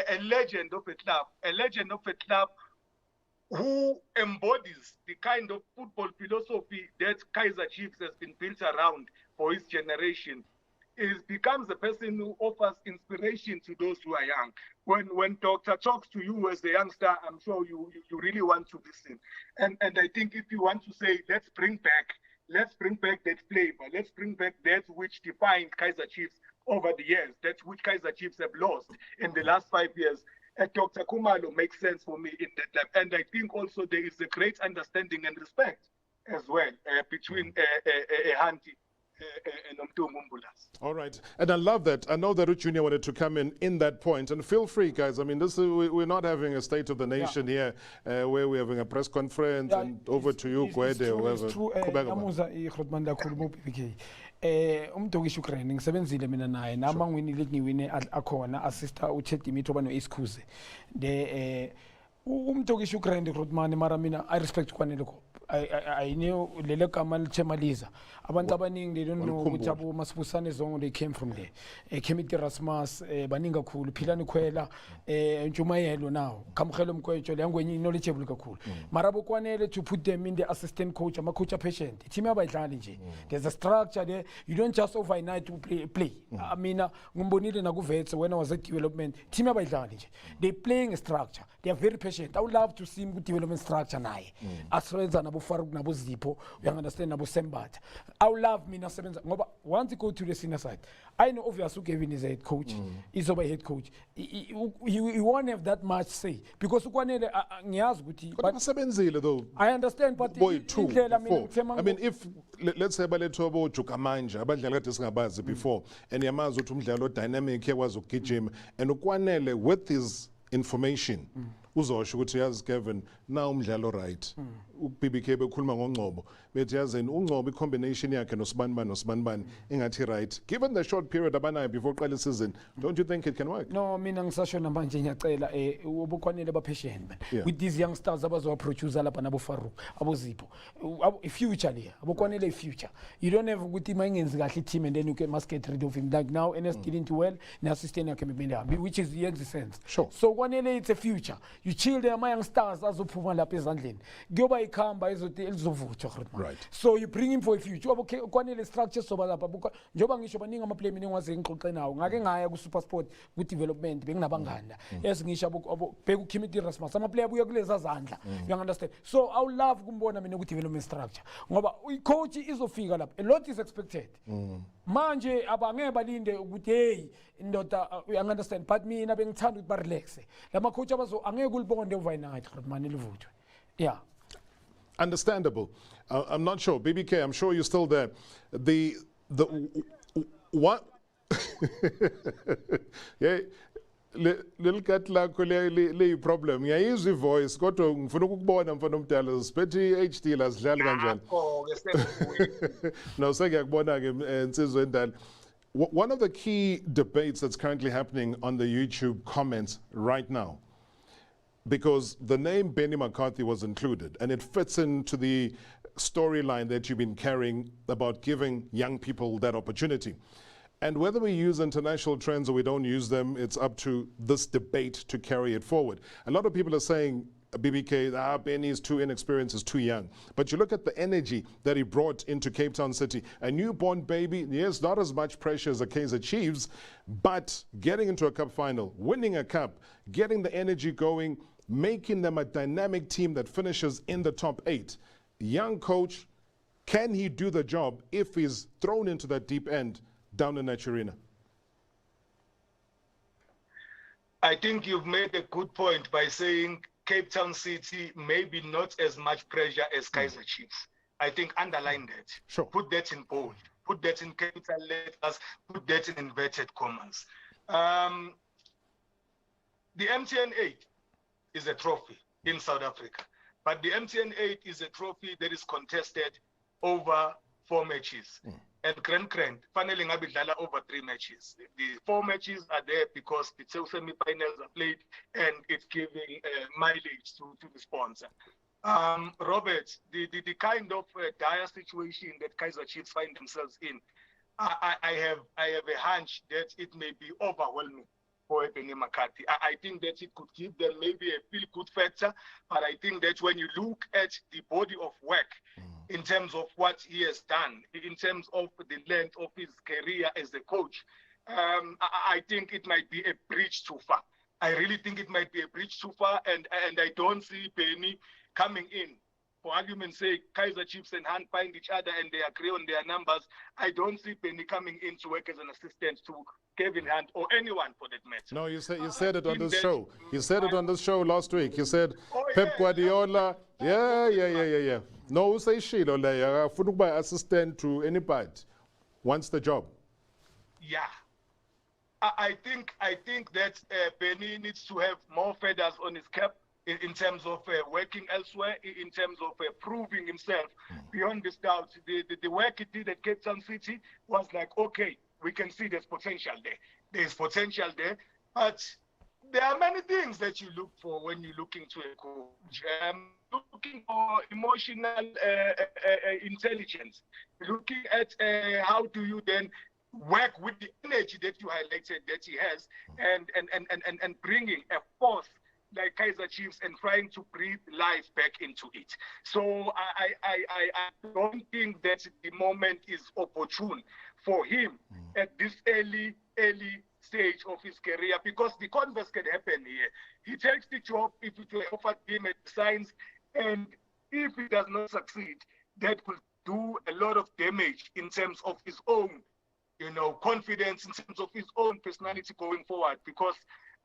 C: a legend of a club who embodies the kind of football philosophy that Kaizer Chiefs has been built around for his generation. becomes the person who offers inspiration to those who are young. When Doctor talks to you as a youngster, I'm sure you really want to listen. And I think if you want to say, let's bring back that flavor, let's bring back that which defined Kaizer Chiefs over the years, that which Kaizer Chiefs have lost in the last 5 years. Dr. Khumalo makes sense for me in that time. And I think also there is a great understanding and respect as well between Hanti and Mumbulas.
A: All right. And I love that. I know that Ruth Jr. wanted to come in that point. And feel free, guys. I mean, this is, we're not having a State of the Nation here where we're having a press conference. And over to you, Gwede, whoever.
B: Umdogisho Ukraine ngisebenzile mina naye namangwini lekungiwine akhona assista uChedimito bano excuse de umdogisho Ukraine grootman mara mina I respect kwanele ko I know lele gama lichemaliza abantu abaningi they don't know ukuthi abo masibusane zonke they came from there Khemiti Rasmus baningi kakhulu Philani Khwela Ntshumayelo now Kamkhelo Mkwetjo langwenye knowledgeable kakhulu mara bokwanele to put them in the assistant coach ama coach patient team abayidlali nje there's a structure there you don't just overnight to play mina ngumbonile na kuVets when I was at development team abayidlali nje they playing a structure they are very patient I would love to see good development structure naye asrenza nabo Farouk nabo Zipho you understand nabo Sembatha I would love mina sebenza ngoba once you go to the senior side I know obviously Kevin is a head coach is over head coach he won't have that much say because ukwanele ngiyazi ukuthi
A: but basebenzile though
B: I understand but
A: I mean if let's say balethobo ujuka manje abadlali kade singabazi before and yamazi ukuthi umdlalo dynamic yakwazi ukugijima and ukwanele with this information uzosho ukuthi yazi Kevin now umdlalo right uBBK bekhuluma ngongcobo bethi yazeni ungcobo icombination yakhe noSibanibani engathi right given the short period abanayo before qala season don't you think it can work?
B: No mina ngisasho namanje ngiyacela ubukwanele bapatient with these young stars abazo producer lapha nabo Farouk abo Zipho a future le abukwanele a future you don't have ukuthi mayingenzi kahle team and then you must get rid of him like now NS didn't do well na assistant yakhe maybe which is the sense
A: sure.
B: So kwanele it's a future you chill them young stars azophuma lapha ezandleni kuyoba ikhamba elizovuthwa
A: right
B: so you bring him for a future kwanele structure soba lapha njoba ngisho baningi ama player mina ngwazi ngixoxe nawo ngake ngaya ku super sport ku development benginabangana esingisho abo bheka uKhemiti Rasmus ama player buya kuleza zandla you understand so I would love kumbona mina ku development structure ngoba coach izofika lapha a lot is expected manje abangeke balinde ukuthi hey indoda you understand but mina bengithanda ukuthi ba relax lama coach abazo angeke kulibonde overnight man livuthwe yeah.
A: Understandable. I'm not sure. BBK, I'm sure you're still there. What? Yeah. Little cat lakho le problem. Ngiyayizwa ivoice kodwa ngifuna ukubona mfana omdala siphethe HD la sidlala kanjani. No sekuyakubona ke insizwe endala. One of the key debates that's currently happening on the YouTube comments right now, because the name Benny McCarthy was included, and it fits into the storyline that you've been carrying about giving young people that opportunity. And whether we use international trends or we don't use them, it's up to this debate to carry it forward. A lot of people are saying, BBK, Benny is too inexperienced, is too young. But you look at the energy that he brought into Cape Town City. A newborn baby, yes, not as much pressure as the Kaizer Chiefs, but getting into a cup final, winning a cup, getting the energy going, making them a dynamic team that finishes in the top 8. Young coach, can he do the job if he's thrown into that deep end down in Naturina?
C: I think you've made a good point by saying Cape Town City maybe not as much pressure as Kaizer Chiefs. I think underline that.
A: Sure.
C: Put that in bold. Put that in capital letters. Put that in inverted commas. The MTN 8 is a trophy in South Africa, but the MTN 8 is a trophy that is contested over 4 matches. And Grand finally ngabidlala over 3 matches. The 4 matches are there because the 2 semi-finals are played and it's giving mileage to the sponsor. Robert, the kind of dire situation that Kaizer Chiefs find themselves in, I have a hunch that it may be overwhelming for Benny McCarthy. I think that it could give them maybe a feel-good factor, but I think that when you look at the body of work in terms of what he has done, in terms of the length of his career as a coach, I think it might be a bridge too far. I really think it might be a bridge too far, and I don't see Penny coming in. For argument's sake, Kaizer Chiefs and Hunt find each other and they agree on their numbers. I don't see Penny coming in to work as an assistant to Kevin Hunt or anyone for that matter.
A: No, you said it on this show. You said it on this show last week. You said Pep Guardiola. Yeah. No, say Shilo leya afuna ukuba assistant to anybody wants the job.
C: Yeah. I think that Penny needs to have more feathers on his cap in terms of working elsewhere, in terms of proving himself beyond this doubt. The work he did at Cape Town City was like, okay, we can see there's potential there. There's potential there, but there are many things that you look for when you look into a coach. Looking for emotional intelligence, looking at how do you then work with the energy that you highlighted that he has, and bringing a force like Kaizer Chiefs and trying to breathe life back into it. So I don't think that the moment is opportune for him at this early stage of his career, because the converse can happen here. He takes the job if it were offered him at Science, and if he does not succeed, that could do a lot of damage in terms of his own, confidence, in terms of his own personality going forward, because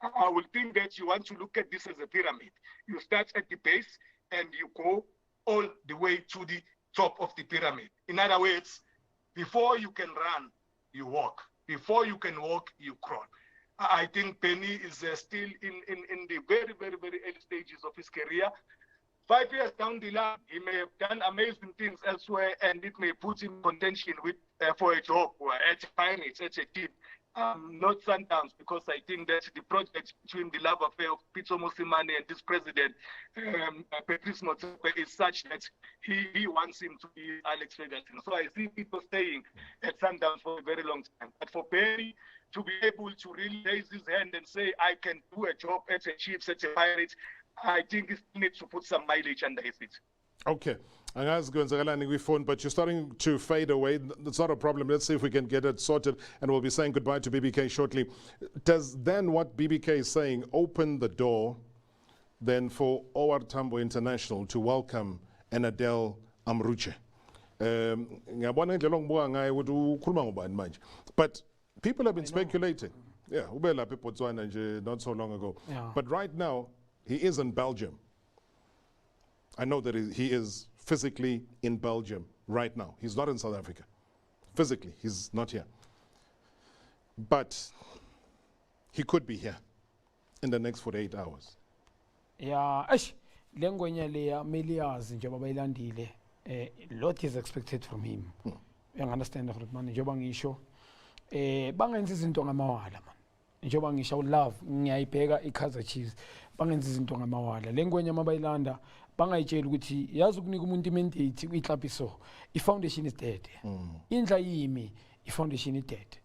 C: I will think that you want to look at this as a pyramid. You start at the base and you go all the way to the top of the pyramid. In other words, before you can run, you walk. Before you can walk, you crawl. I think Penny is still in the very, very, very early stages of his career. 5 years down the line, he may have done amazing things elsewhere, and it may put him in contention with for a job or at Pirates, at a team. Not Sundowns, because I think that the project between the love affair of Pitso Mosimane and this president, Patrice Motsepe, is such that he wants him to be Alex Ferguson. So I see people staying at Sundowns for a very long time. But for Perry to be able to really raise his hand and say, I can do a job at a Chiefs, at a Pirates, I think he needs to put some mileage under his feet.
A: Okay. But you're starting to fade away. That's not a problem. Let's see if we can get it sorted, and we'll be saying goodbye to BBK shortly. Does then what BBK is saying open the door then for OR Tambo International to welcome Enadel Amruche? But people have been speculating. Yeah, not so long ago.
B: Yeah.
A: But right now, he is in Belgium. I know that he is physically in Belgium right now. He's not in South Africa. Physically, he's not here. But he could be here in the next 48 hours.
B: Yeah, lengwenya leya miliyazi njengoba bayilandile lot is expected from him. You understand that, man? Njengoba ngisho bangenza izinto ngamawala, man. Njengoba ngisho love ngiyayibheka iKaizer Chiefs bangenza izinto ngamawala. Lengwenya mabayilanda bangayitshela ukuthi yazi ukunika umuntu imandate kwiClub iso ifoundation is dead. Indla yimi ifoundation is dead.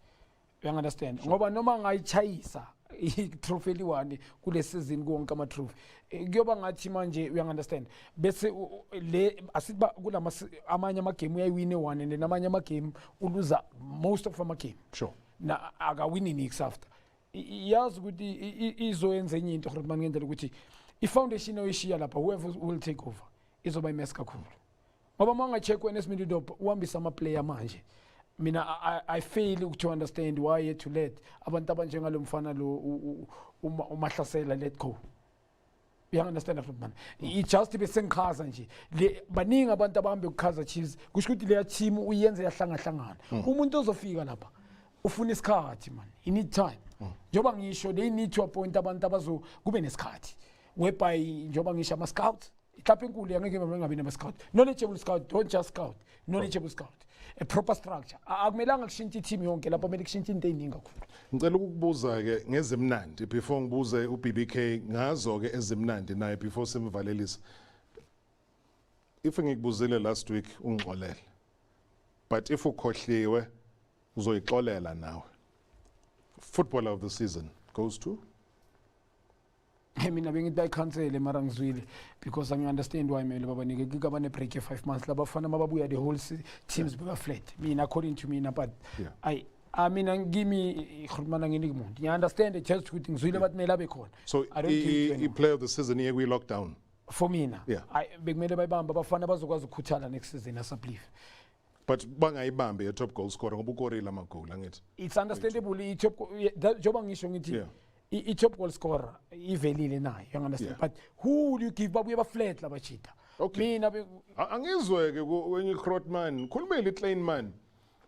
B: You understand? Ngoba noma ngayichayisa i-trophy eliwane kule season konke ama-trophy kuyoba ngathi manje you understand bese le asiba kulama amanye ama-game uyayiwine one and namanye ama-game uluza most of ama-game.
A: Sure.
B: Na akawini next after. Yazi ukuthi izoyenza enye into grootman ngendlela ukuthi i-foundation oyishiya lapha whoever will take over izoba imess kakhulu. Ngoba mangacheck wena esimidop uhambisa ama-player manje. Mina I fail to understand why yet to let abantu abanjengalo mfana lo umahlasela let go. You understand that, man? It just be sengikhaza nje le baningi abantu abahambe ukukhaza Chiefs kusho ukuthi leya team uyenze yahlangahlangana. Umuntu ozofika lapha ufuna isikhathi, man. You need time. Njoba ngisho they need to appoint abantu abazo kube nesikhathi whereby njoba ngisho ama scouts ihlapha enkulu yangeke ngabe nama scout, knowledgeable scout, don't just scout, knowledgeable scout, a proper structure. Akumelanga kushintshe i-team yonke lapha kumele kushintshe into eziningi kakhulu.
A: Ngicela ukukubuza ke ngezimnandi before ngibuze uBBK ngazo ke ezimnandi naye before simvalelisa. If ngikubuzile last week ungixolele, but if ukhohliwe uzoyixolela nawe. Footballer of the season goes to
B: I mean, bengithi bayicancele mara ngizwile because I understand why mele babanike kukaba ne-break ye-5 months labafana mababuya the whole teams beba flat. Mina according to me but I mean give me grootman anginiki muntu. You understand the just ukuthi ngizwile bathi mele abe khona.
A: So he player of the season here we lockdown.
B: For mina.
A: Yeah.
B: Bekumele bayibamba abafana bazokwazi ukukhuthala next season asaplive.
A: But bangayibambe a top goal scorer ngoba ukorile amagoli angithi.
B: It's understandable i-top njoba ngisho ngithi i-top goal scorer ivelile nayo, you understand, but who will you give babuye ba-flat labachita? Mina
A: angizweke wenye grootman khulumela Kleinman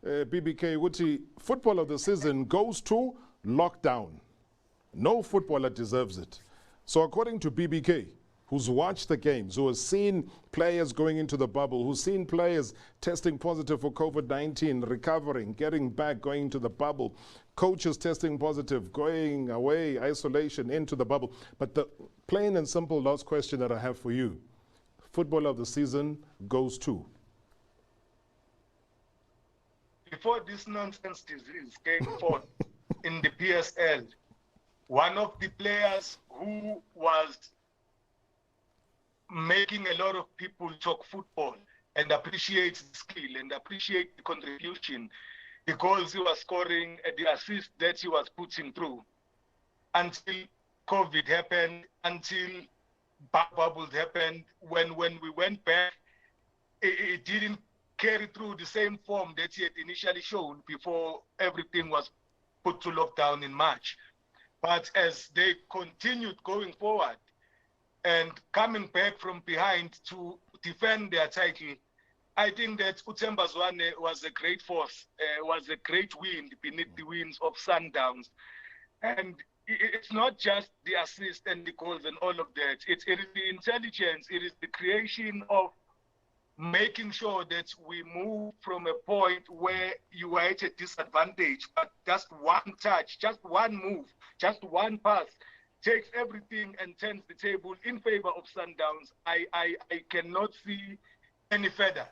A: BBK ukuthi football of the season goes to lockdown. No footballer deserves it. So according to BBK, who's watched the games, who has seen players going into the bubble, who's seen players testing positive for COVID-19, recovering, getting back, going into the bubble, coaches testing positive, going away, isolation, into the bubble. But the plain and simple last question that I have for you, football of the season goes to?
C: Before this nonsense disease came forth in the PSL, one of the players who was making a lot of people talk football and appreciate the skill and appreciate the contribution because he was scoring the assist that he was putting through until COVID happened, until bubbles happened. When we went back, it didn't carry through the same form that he had initially shown before everything was put to lockdown in March. But as they continued going forward, and coming back from behind to defend their title, I think that Utemba Zwane was a great force, was a great wind beneath the wings of Sundowns. And it's not just the assist and the goals and all of that. It is the intelligence, it is the creation of making sure that we move from a point where you are at a disadvantage, but just one touch, just one move, just one pass takes everything and turns the table in favor of Sundowns. I cannot see any further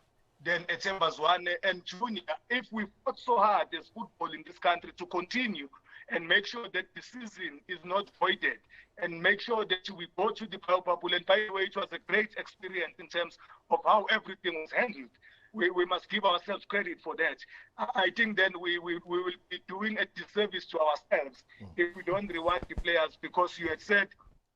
C: than Utemba Zwane and Junior. If we fought so hard as football in this country to continue and make sure that the season is not voided and make sure that we go to the bubble. And by the way, it was a great experience in terms of how everything was handled. We must give ourselves credit for that. I think then we will be doing a disservice to ourselves if we don't reward the players, because you had said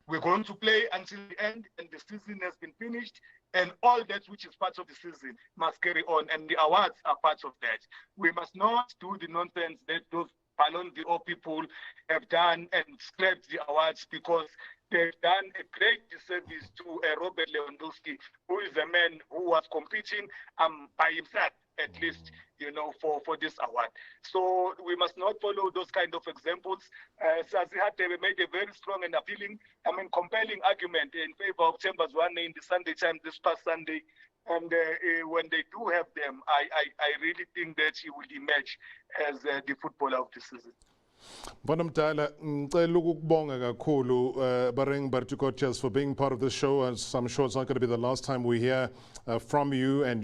C: we're going to play until the end and the season has been finished, and all that which is part of the season must carry on, and the awards are part of that. We must not do the nonsense that those Ballon d'Or people have done and scrapped the awards, because they've done a great disservice to Robert Lewandowski, who is a man who was competing by himself, at least, you know, for this award. So we must not follow those kind of examples. Sazi Hatebe made a very strong and appealing, compelling argument in favor of Utemba Zwane in the Sunday Times this past Sunday. And when they do have them, I really think that he will emerge as the footballer of the season.
A: Mdala, ngicela ukubonga kakhulu Bareng Bartu coaches for being part of the show, as I'm sure it's not going to be the last time we hear from you and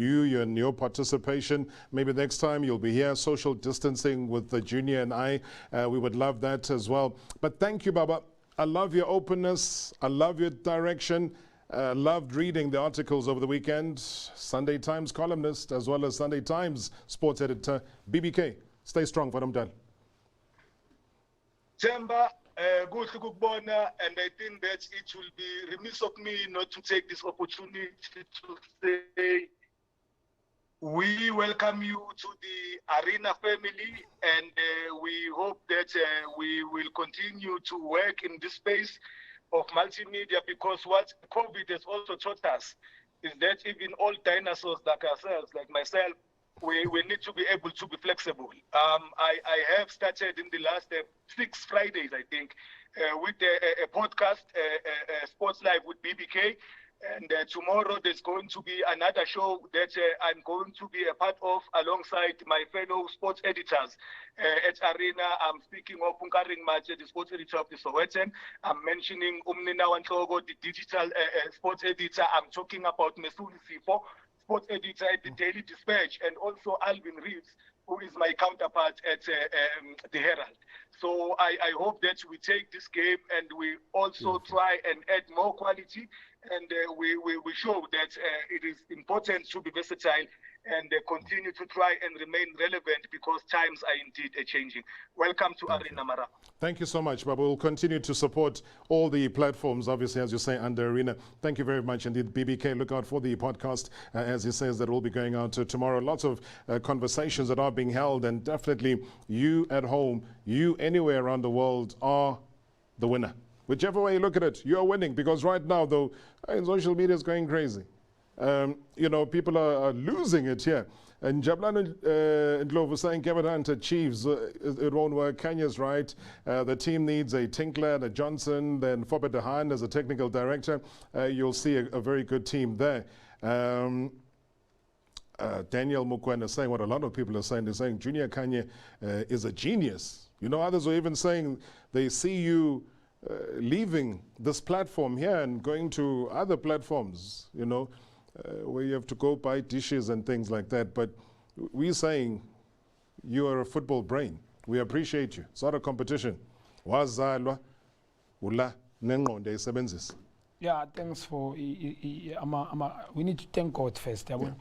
A: your participation. Maybe next time you'll be here, social distancing with the junior and I. We would love that as well. But thank you, Baba. I love your openness. I love your direction. Loved reading the articles over the weekend. Sunday Times columnist as well as Sunday Times sports editor. BBK, stay strong for Mdala.
C: Temba, good kukubona, and I think that it will be remiss of me not to take this opportunity to say we welcome you to the Arena family, and we hope that we will continue to work in this space of multimedia, because what COVID has also taught us is that even old dinosaurs like ourselves, like myself, we need to be able to be flexible. I have started in the last 6 Fridays, I think, with a podcast, Sports Live with BBK. And tomorrow there's going to be another show that I'm going to be a part of alongside my fellow sports editors at Arena. I'm speaking of Punkaring Match, the sports editor of the Sowetan. I'm mentioning Umnina Wantogo, the digital sports editor. I'm talking about Mesuli Sifo, sports editor at the Daily Dispatch, and also Alvin Reeves, who is my counterpart at the Herald. So I hope that we take this game and we also try and add more quality, and we show that it is important to be versatile and continue to try and remain relevant, because times are indeed changing. Welcome to Arena, Marawa.
A: Thank you so much, Baba. We'll continue to support all the platforms, obviously, as you say, under Arena. Thank you very much indeed, BBK. Look out for the podcast, as he says, that will be going out tomorrow. Lots of conversations that are being held, and definitely you at home, you anywhere around the world are the winner. Whichever way you look at it, you're winning, because right now, though, social media is going crazy. People are losing it here. And Jablano Ndlovu saying Kevin Hunter Chiefs, it won't work. Khanye's right. The team needs a Tinkler and a Johnson, then Foppe de Haan as a technical director. You'll see a very good team there. Daniel Mukwena saying what a lot of people are saying. They're saying Junior Khanye is a genius. Others are even saying they see you leaving this platform here and going to other platforms, where you have to go buy dishes and things like that. But we're saying you are a football brain. We appreciate you. It's not a competition. Wazalwa ula nenqondo ayisebenzisa.
B: Yeah, thanks for. We need to thank God first. Khona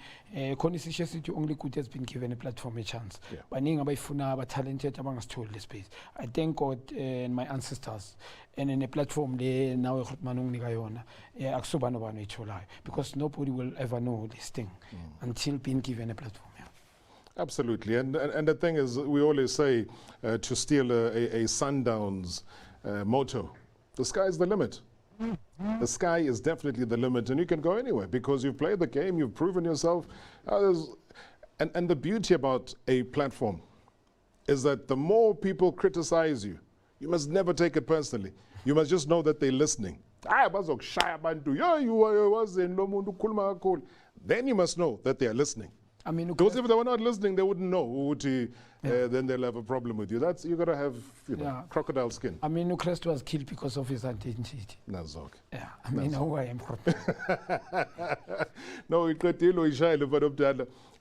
B: only good has been given a platform, a chance. Baningi abayifuna aba-talented abangasitholi le space. I thank God and my ancestors, and in a platform le nawe grootman unginika yona. Akusuba nobani oyitholayo, because nobody will ever know this thing until being given a platform.
A: Absolutely, and the thing is, we always say to steal a Sundowns motto: the sky is the limit. The sky is definitely the limit, and you can go anywhere because you've played the game, you've proven yourself. And the beauty about a platform is that the more people criticize you, you must never take it personally. You must just know that they're listening. Then you must know that they are listening. Because if they were not listening, they wouldn't know. Then they'll have a problem with you. You got to have crocodile skin.
B: Christ was killed because of his identity.
A: Nazok.
B: Yeah, who I am.
A: No,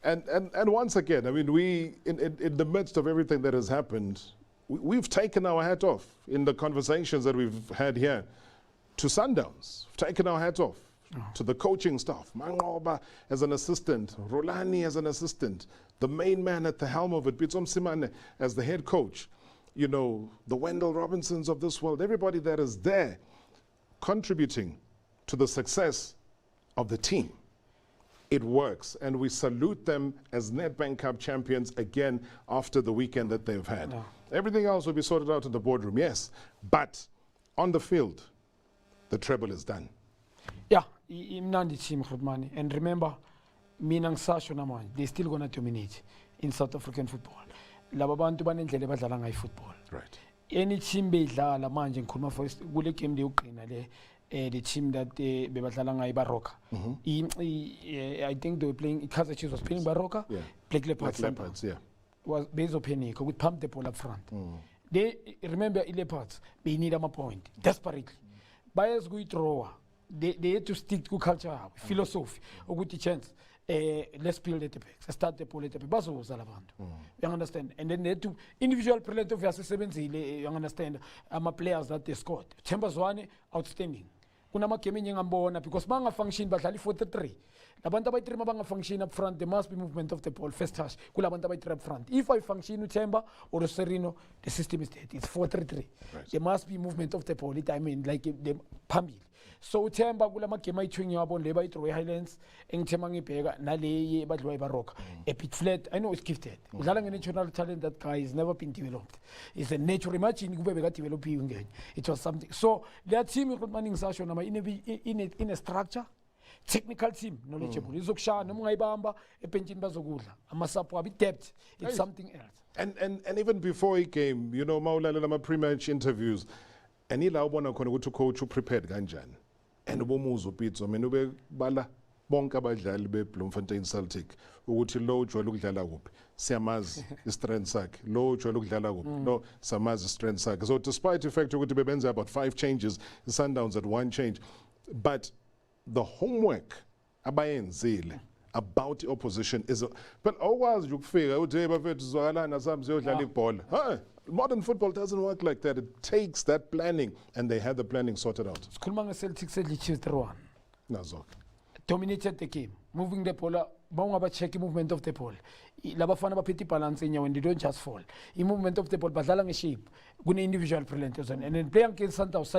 A: and once again, we in the midst of everything that has happened, we've taken our hat off in the conversations that we've had here to Sundowns. We've taken our hat off. To the coaching staff, Mangoba as an assistant, Rolani as an assistant, the main man at the helm of it, Pitsom Simane as the head coach, the Wendell Robinsons of this world, everybody that is there contributing to the success of the team. It works, and we salute them as Nedbank Cup champions again after the weekend that they've had. Everything else will be sorted out in the boardroom, yes, but on the field, the treble is done.
B: Yeah, imnandi team grootman, and remember, mina ngisasho namanje, they're still gonna dominate in South African football. Laba bantu banendlela abadlala ngayo football. Right. Any team beyidlala manje ngikhuluma for kule game deyogcina le the team that bebadlala ngayo Baroka. I think they were playing, Kaizer Chiefs was playing Baroka. Yeah. Black Leopards, yeah. Was based on panic, would pump the ball up front. They remember Leopards, they need a point desperately. Buyers go throw. They had to stick to culture, philosophy, or good chance. Let's build at the back. Start the ball at the back. You understand? And then they had to individual play of 70. You understand? Players that they scored. Chambers one outstanding. Kuna makemi nyangambona because banga function but ali 43. Labanta by 3 mabanga function up front. There must be movement of the ball. First hash. Kula banta by 3 up front. If I function with Chamber or Serino, the system is dead. It's 4-3-3. Right. There must be movement of the ball. Like the Pambi. So Temba kula magame ayithwinye yabo le bayithrow Highlands engithema ngibheka nale badlwa iBaroka a bit flat. I know it's gifted. Udlala nge-natural talent. That guy has never been developed. It's a natural. Imagine kube beka develop ngene. It was something. So their team grootman ngisasho nama in a structure, technical team, knowledgeable. Izokushaya noma ungayibamba ebenchini bazokudla. Amasapo abi depth. It's something else.
A: And even before he came, mawulalela ama pre-match interviews, and ila ubona khona ukuthi coach prepared kanjani. And bomuzo pizzo ube bala bonke abadlali beBloemfontein Celtic ukuthi lo ujwayele ukudlala kuphi siyamazi istrength sakhe lo ujwayele ukudlala kuphi no siyamazi istrength sakhe. So despite the fact ukuthi bebenze about 5 changes, Sundowns at 1 change, but the homework abayenzile about the opposition is but always you figure modern football doesn't work like that. It takes that planning, and they had the planning sorted out.
B: Celtic said 3-1.
A: Nazok.
B: Dominated the game, moving the ball. Bangaba check movement of the ball. Labafana baphethe balance when they don't just fall. In movement of the ball, badlala shape. Gune individual brilliance and then playing against Sundowns.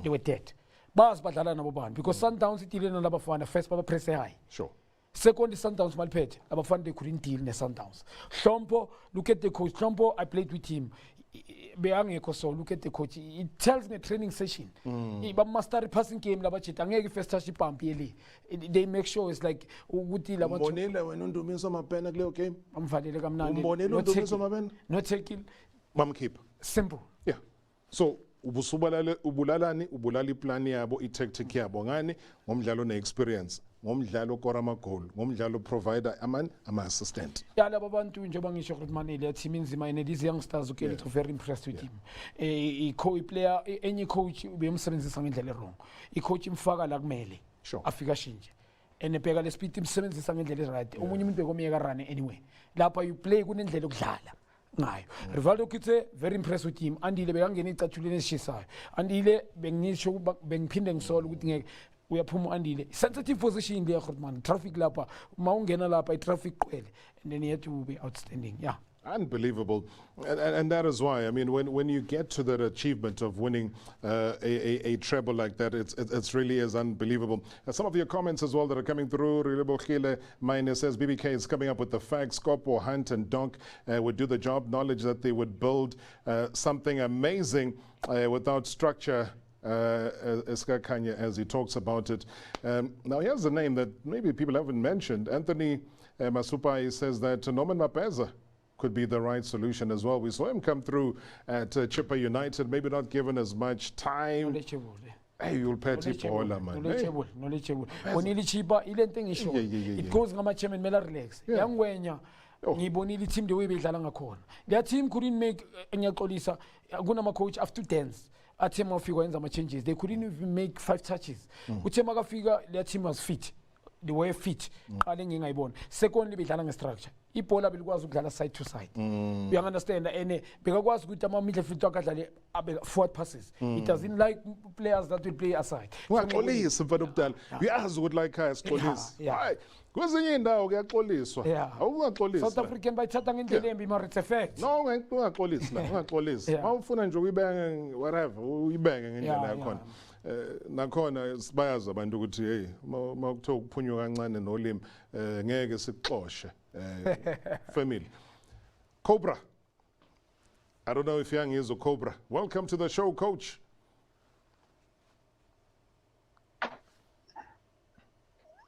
B: They were dead. Bas badlala nabo ban because Sundowns itile na labafana first baba press high.
A: Sure.
B: Second, the Sundowns malpet. Labafana they couldn't deal the Sundowns. Shompo, look at the coach. Shompo, I played with him. Look at the coach. It tells me a training session. But master passing game first touch pump. They make sure it's like no taking.
A: Mam keep.
B: Simple.
A: Yeah. So ubulali plan yabo i-tactic yabo ngani ngomdlalo ne-experience ngomdlalo okora amagoli ngomdlalo provider ama-assistant
B: laba bantu njengoba ngisho grootman le team inzima and these youngsters okay little very impressed with him i-player enye coach ubeyemsebenzisa ngendlela wrong i-coach imfaka la kumele afika shinje and ebheka le speed imsebenzisa ngendlela right omunye umuntu bekomiyeka run anyway lapha you play kunendlela okudlala ngayo Rivaldo kitse very impressed with him andile bekangena icathuleni esishisayo andile bengisho bengiphinde ngisola ukuthi ngeke uyaphuma andile sensitive position le grootman traffic lapha mawungena lapha i-traffic qwele and then you have to be outstanding. Yeah,
A: unbelievable, and that is why I mean when you get to that achievement of winning a treble like that, it's really is unbelievable. Some of your comments as well that are coming through. Mine says BBK is coming up with the facts. Scopo, Hunt, and Donk would do the job. Knowledge that they would build something amazing without structure. Khanye, as he talks about it. Now here's a name that maybe people haven't mentioned. Anthony Masupai says that Norman Mapeza could be the right solution as well. We saw him come through at Chippa United, maybe not given as much time. Hey, you'll pay Tipola, man.
B: Knowledgeable. Only cheaper, it goes ngama chairman mela relax. Young wenya. Ngibonile team the way bedlala ngakhona. Their team couldn't make enyaxolisa kunama coach after dance. Athe mafika wenza ama changes. They couldn't even make 5 touches. Uthe makafika their team was fit. They were fit. Qale ngingayibona. Secondly bedlala ngestructure. Ibhola belikwazi ukudlala side to side. You understand? And bekakwazi ukuthi ama midfield akadlale forward passes. It doesn't like players that will play aside.
A: Uyaxolisa mfana ubudala. Uyazi ukuthi like ayaxolisa. Hayi. Kwezinye indawo kuyaxoliswa. Awungaxolisa.
B: South African bayithatha ngendlela embi ma effect.
A: No, ungaxolisa la, ungaxolisa. Mawufuna nje uyibenge whatever, uyibenge ngendlela yakhona. Nakhona sibayazi abantu ukuthi hey makuthiwa ukuphunywa kancane nolimi ngeke sikuxoshe family. Cobra, I don't know if young is a Cobra. Welcome to the show, coach.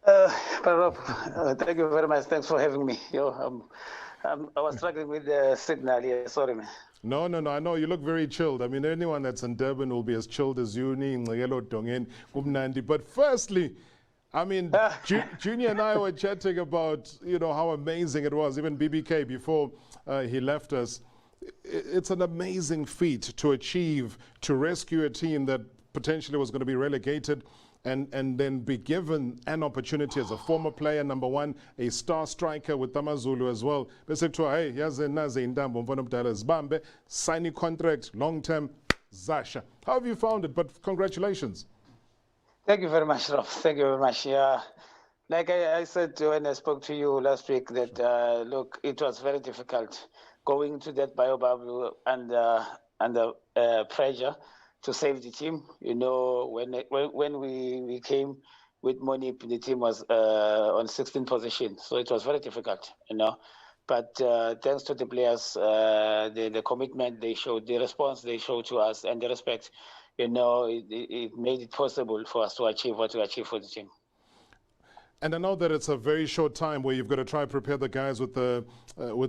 D: Thank you very much. Thanks for having me. I was struggling with the signal here. Sorry, man.
A: No. I know you look very chilled. I mean, anyone that's in Durban will be as chilled as you. But firstly, I mean, Junior and I were chatting about, how amazing it was, even BBK before he left us. It's an amazing feat to achieve, to rescue a team that potentially was going to be relegated and then be given an opportunity as a former player, number one, a star striker with Amazulu as well. Hey, signing contract, long-term, Zasha. How have you found it? But congratulations.
D: Thank you very much, Rob. Thank you very much. Yeah, like I said when I spoke to you last week that, look, it was very difficult going to that biobubble under pressure to save the team. When we came with Monip, the team was on 16th position, so it was very difficult, But thanks to the players, the commitment they showed, the response they showed to us, and the respect, it made it possible for us to achieve what we achieved for the team.
A: And I know that it's a very short time where you've got to try and prepare the guys with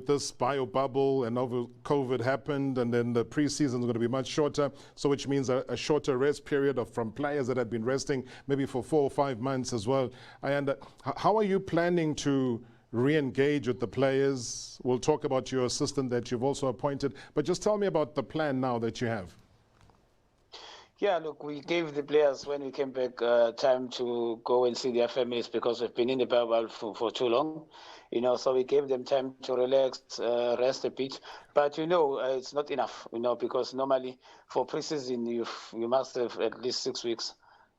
A: this bio bubble, and over COVID happened, and then the preseason is going to be much shorter, so which means a shorter rest period from players that had been resting maybe for 4 or 5 months as well. Ayanda, how are you planning to re-engage with the players? We'll talk about your assistant that you've also appointed, but just tell me about the plan now that you have.
D: Yeah, look, we gave the players, when we came back, time to go and see their families because we've been in the bubble for too long, so we gave them time to relax, rest a bit. But, it's not enough, because normally for preseason, you must have at least 6 weeks.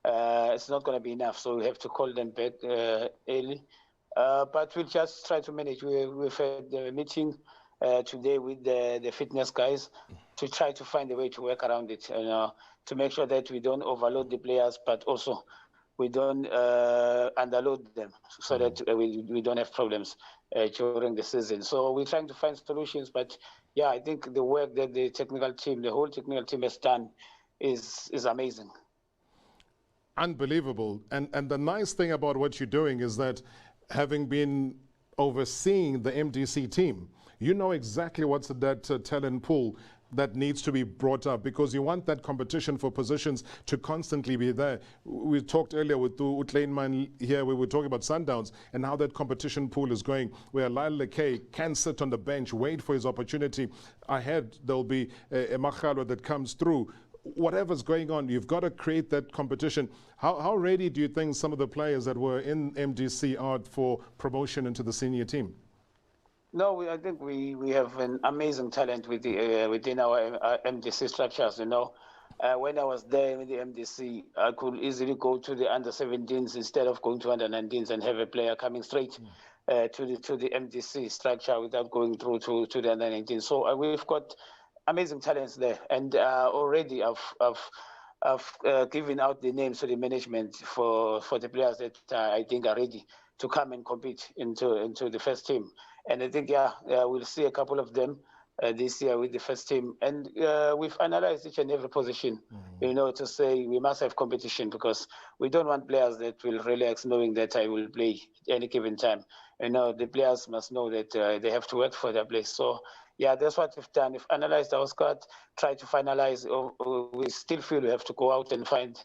D: It's not going to be enough, so we have to call them back early. But we'll just try to manage. We've had a meeting today with the fitness guys to try to find a way to work around it, to make sure that we don't overload the players, but also we don't underload them so that we don't have problems during the season. So we're trying to find solutions, but yeah, I think the work that the whole technical team has done is amazing.
A: Unbelievable. And the nice thing about what you're doing is that having been overseeing the MDC team, you know exactly what's that talent pool that needs to be brought up, because you want that competition for positions to constantly be there. We talked earlier with Kleinman here, we were talking about Sundowns and how that competition pool is going, where Lyle Lekay can sit on the bench, wait for his opportunity. Ahead, there'll be a Machalo that comes through. Whatever's going on, you've got to create that competition. How ready do you think some of the players that were in MDC are for promotion into the senior team?
D: No, I think we have an amazing talent within our MDC structures. When I was there in the MDC, I could easily go to the under-17s instead of going to under-19s and have a player coming straight to the MDC structure without going through to the under-19s. So we've got amazing talents there, and already I've given out the names to the management for the players that I think are ready to come and compete into the first team. And I think, we'll see a couple of them this year with the first team. And we've analyzed each and every position, to say we must have competition, because we don't want players that will relax knowing that I will play at any given time. The players must know that they have to work for their place. So, yeah, that's what we've done. We've analyzed our squad, tried to finalize. We still feel we have to go out and find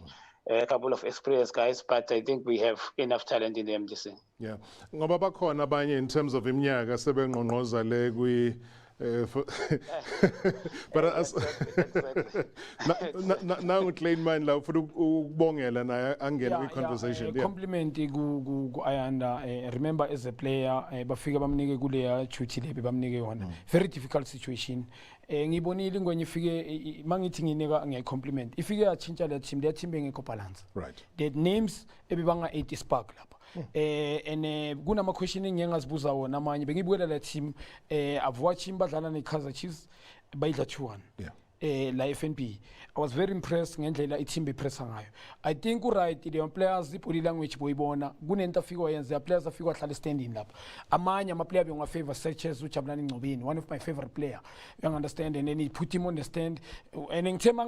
D: a couple of experienced guys, but I think we have enough talent in the MDC.
A: Yeah. Ngoba bakhona abanye in terms of iminyaka sebengqongqoza le kwi but now Kleinman la ufuna ukubongela naye angena kwi conversation.
B: Compliment ku Ayanda. Remember, as a player bafika bamnike kuleya duty le bamnike yona, very difficult situation. Ngibonile ngonyifike mangithi nginika ngiyacompliment ifike yachintsha le team bengekho balance,
A: right?
B: The names ebibanga 80 spark lapha. And kunama questioning ngiyangazibuza wona amanye bengibukela le team I've watched him badlala neKaizer Chiefs bayidla 2-1.
A: Yeah.
B: La FNB. I was very impressed ngendlela team bepressa ngayo. I think right the players body language boyibona kunento afika yenza the players afika hlala standing lapha. Amanye ama player benga favor Sanchez uJabulani Ngcobeni, one of my favorite player. You understand, and then he put him on the stand and ngithema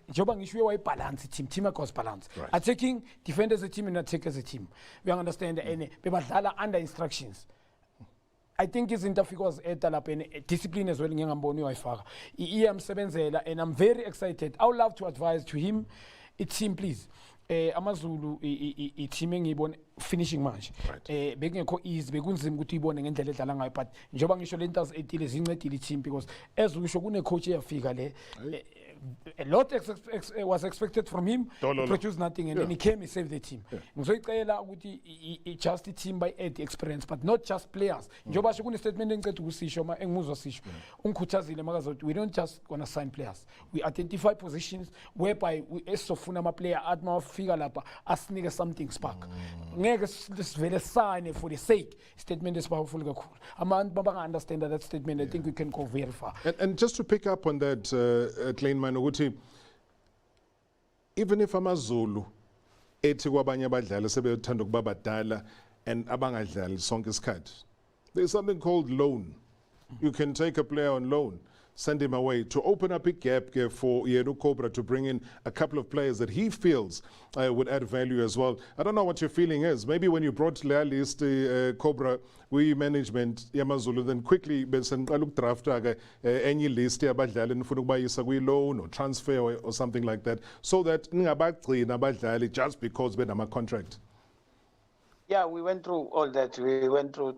B: njoba ngisho wayibalance team across balance.
A: Right.
B: Attacking defenders a team and attackers a team. You understand, and bebadlala under instructions. I think izinto afikazi lapha and discipline as well ngiyangamboni wayifaka. Iyamsebenzela and I'm very excited. I would love to advise to him, team please. Amazulu team engiyibona finishing manje. Bekungekho easy bekunzima ukuthi ibone ngendlela edlala ngayo, but njoba ngisho lento ezithile zincedile team, because as usho kune coach eyafika le a lot was expected from him. He produced nothing, and then he came and saved the team. Ngizoyicela ukuthi just the team by add experience, but not just players. Njoba sho kune statement engicela ukusisho engimuzwa sisho ungikhuthazile makazothi we don't just gonna sign players, we identify positions whereby we esofuna ama player athi mawafika lapha asinike something spark. Ngeke sivele sign for the sake. Statement is powerful kakhulu. Abantu baba understand that statement. I think we can go very far.
A: And just to pick up on that, Kleinman, even if Amazulu ethi kwabanye abadlali sebethanda ukuba badala and abangadlali sonke isikhathi, there's something called loan. You can take a player on loan, send him away to open up a gap for Cobra to bring in a couple of players that he feels would add value as well. I don't know what your feeling is. Maybe when you brought Lealist Cobra, we management Amazulu, then quickly draft any list loan or transfer or something like that, so that just because we have a contract.
D: Yeah, we went through all that. We went through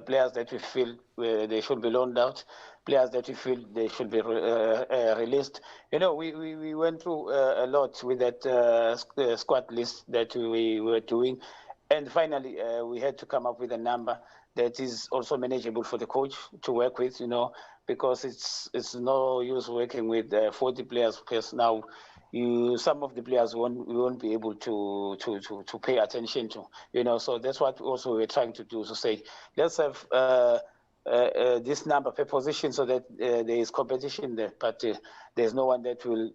D: players that we feel they should be loaned out, players that we feel they should be released. You know, we went through a lot with that squad list that we were doing, and finally we had to come up with a number that is also manageable for the coach to work with, you know, because it's no use working with 40 players, because now some of the players won't be able to pay attention to, you know. So that's what also we're trying to do, to say, let's have this number per position so that there is competition there, but there's no one that will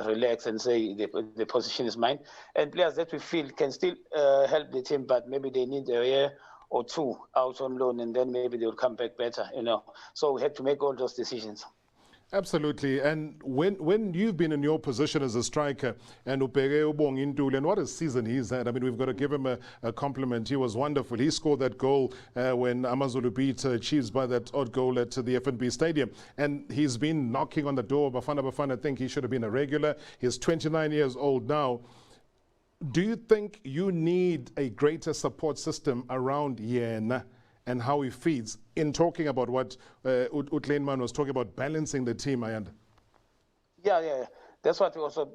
D: relax and say the position is mine. And players that we feel can still help the team, but maybe they need a year or two out on loan, and then maybe they'll come back better, you know. So we had to make all those decisions.
A: Absolutely. And when you've been in your position as a striker, and what a season he's had. I mean, we've got to give him a compliment. He was wonderful. He scored that goal when Amazulu beat Chiefs by that odd goal at the FNB Stadium. And he's been knocking on the door of Bafana. I think he should have been a regular. He's 29 years old now. Do you think you need a greater support system around Yena and how he feeds, in talking about what Kleinman was talking about, balancing the team, Ayanda?
D: Yeah. That's what we also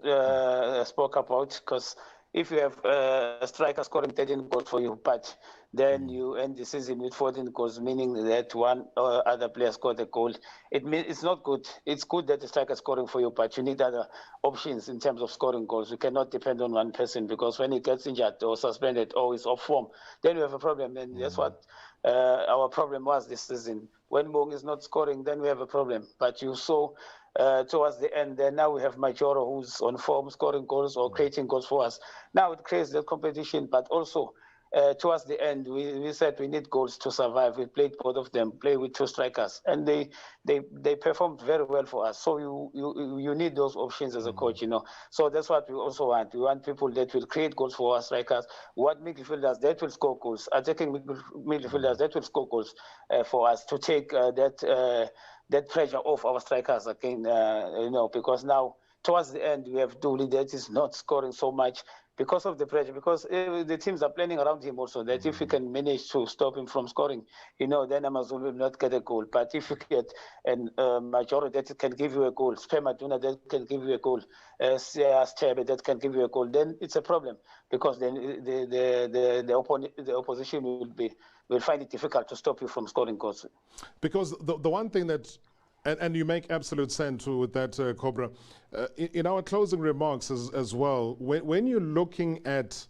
D: spoke about, because if you have a striker scoring 13 goals for you, but then you end the season with 14 goals, meaning that one or other player scored a goal, it's not good. It's good that the striker is scoring for you, but you need other options in terms of scoring goals. You cannot depend on one person, because when he gets injured or suspended or is off form, then you have a problem. And that's what our problem was this season. When Mong is not scoring, then we have a problem. But you saw towards the end, now we have Majoro, who's on form, scoring goals or creating goals for us. Now it creates the competition, but also towards the end, we said we need goals to survive. We played both of them, play with two strikers, and they performed very well for us. So you need those options as a coach, you know. So that's what we also want. We want people that will create goals for our strikers. We want midfielders that will score goals, attacking midfielders that will score goals for us, to take that pressure off our strikers again, you know, because now towards the end we have Dooley that is not scoring so much because of the pressure, because the teams are planning around him also, that if we can manage to stop him from scoring, you know, then Amazulu will not get a goal. But if you get a majority that can give you a goal, Spemaduna that can give you a goal, Stebe that can give you a goal, then it's a problem, because then the opposition will find it difficult to stop you from scoring goals.
A: Because the one thing that, and you make absolute sense with that, Cobra, in our closing remarks as well, when you're looking at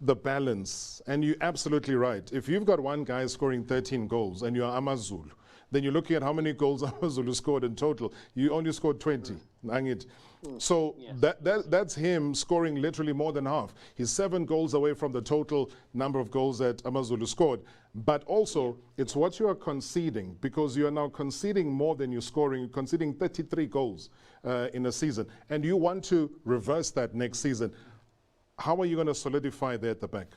A: the balance, and you're absolutely right, if you've got one guy scoring 13 goals and you're Amazulu, then you're looking at how many goals Amazulu scored in total. You only scored 20. So yes, that's him scoring literally more than half. He's 7 goals away from the total number of goals that Amazulu scored. But also, it's what you are conceding, because you are now conceding more than you're scoring. You're conceding 33 goals in a season. And you want to reverse that next season. How are you going to solidify that at the back?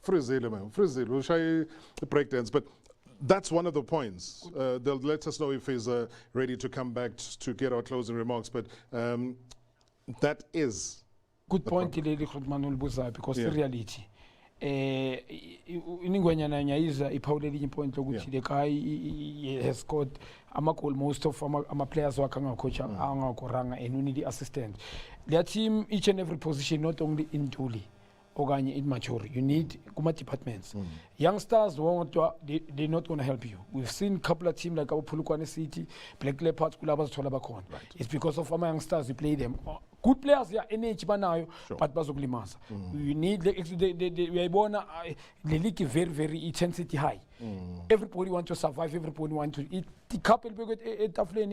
A: Frizzle, we'll show you the breakdowns. But that's one of the points. They'll let us know if he's ready to come back to get our closing remarks. But that is
B: good point, grootman, because the reality. Iningwenyana nyayiza iphawulelinye point lokuthi the guy has scored ama-goal, most of ama-players wakhe angacoach angakoranga, and we need the assistant. Their team, each and every position, not only in Tuli okanye in Machori, you need kuma departments. Youngsters, they're not going to help you. We've seen a couple of teams like our Pulukwane City, Black Leopards, Kulabas Tolabakon. It's because of our youngsters, we play them. Good players, yeah, NH banayo, but bazoglimaza. You need the league very, very intensity high. Everybody want to survive, everybody want to eat. The couple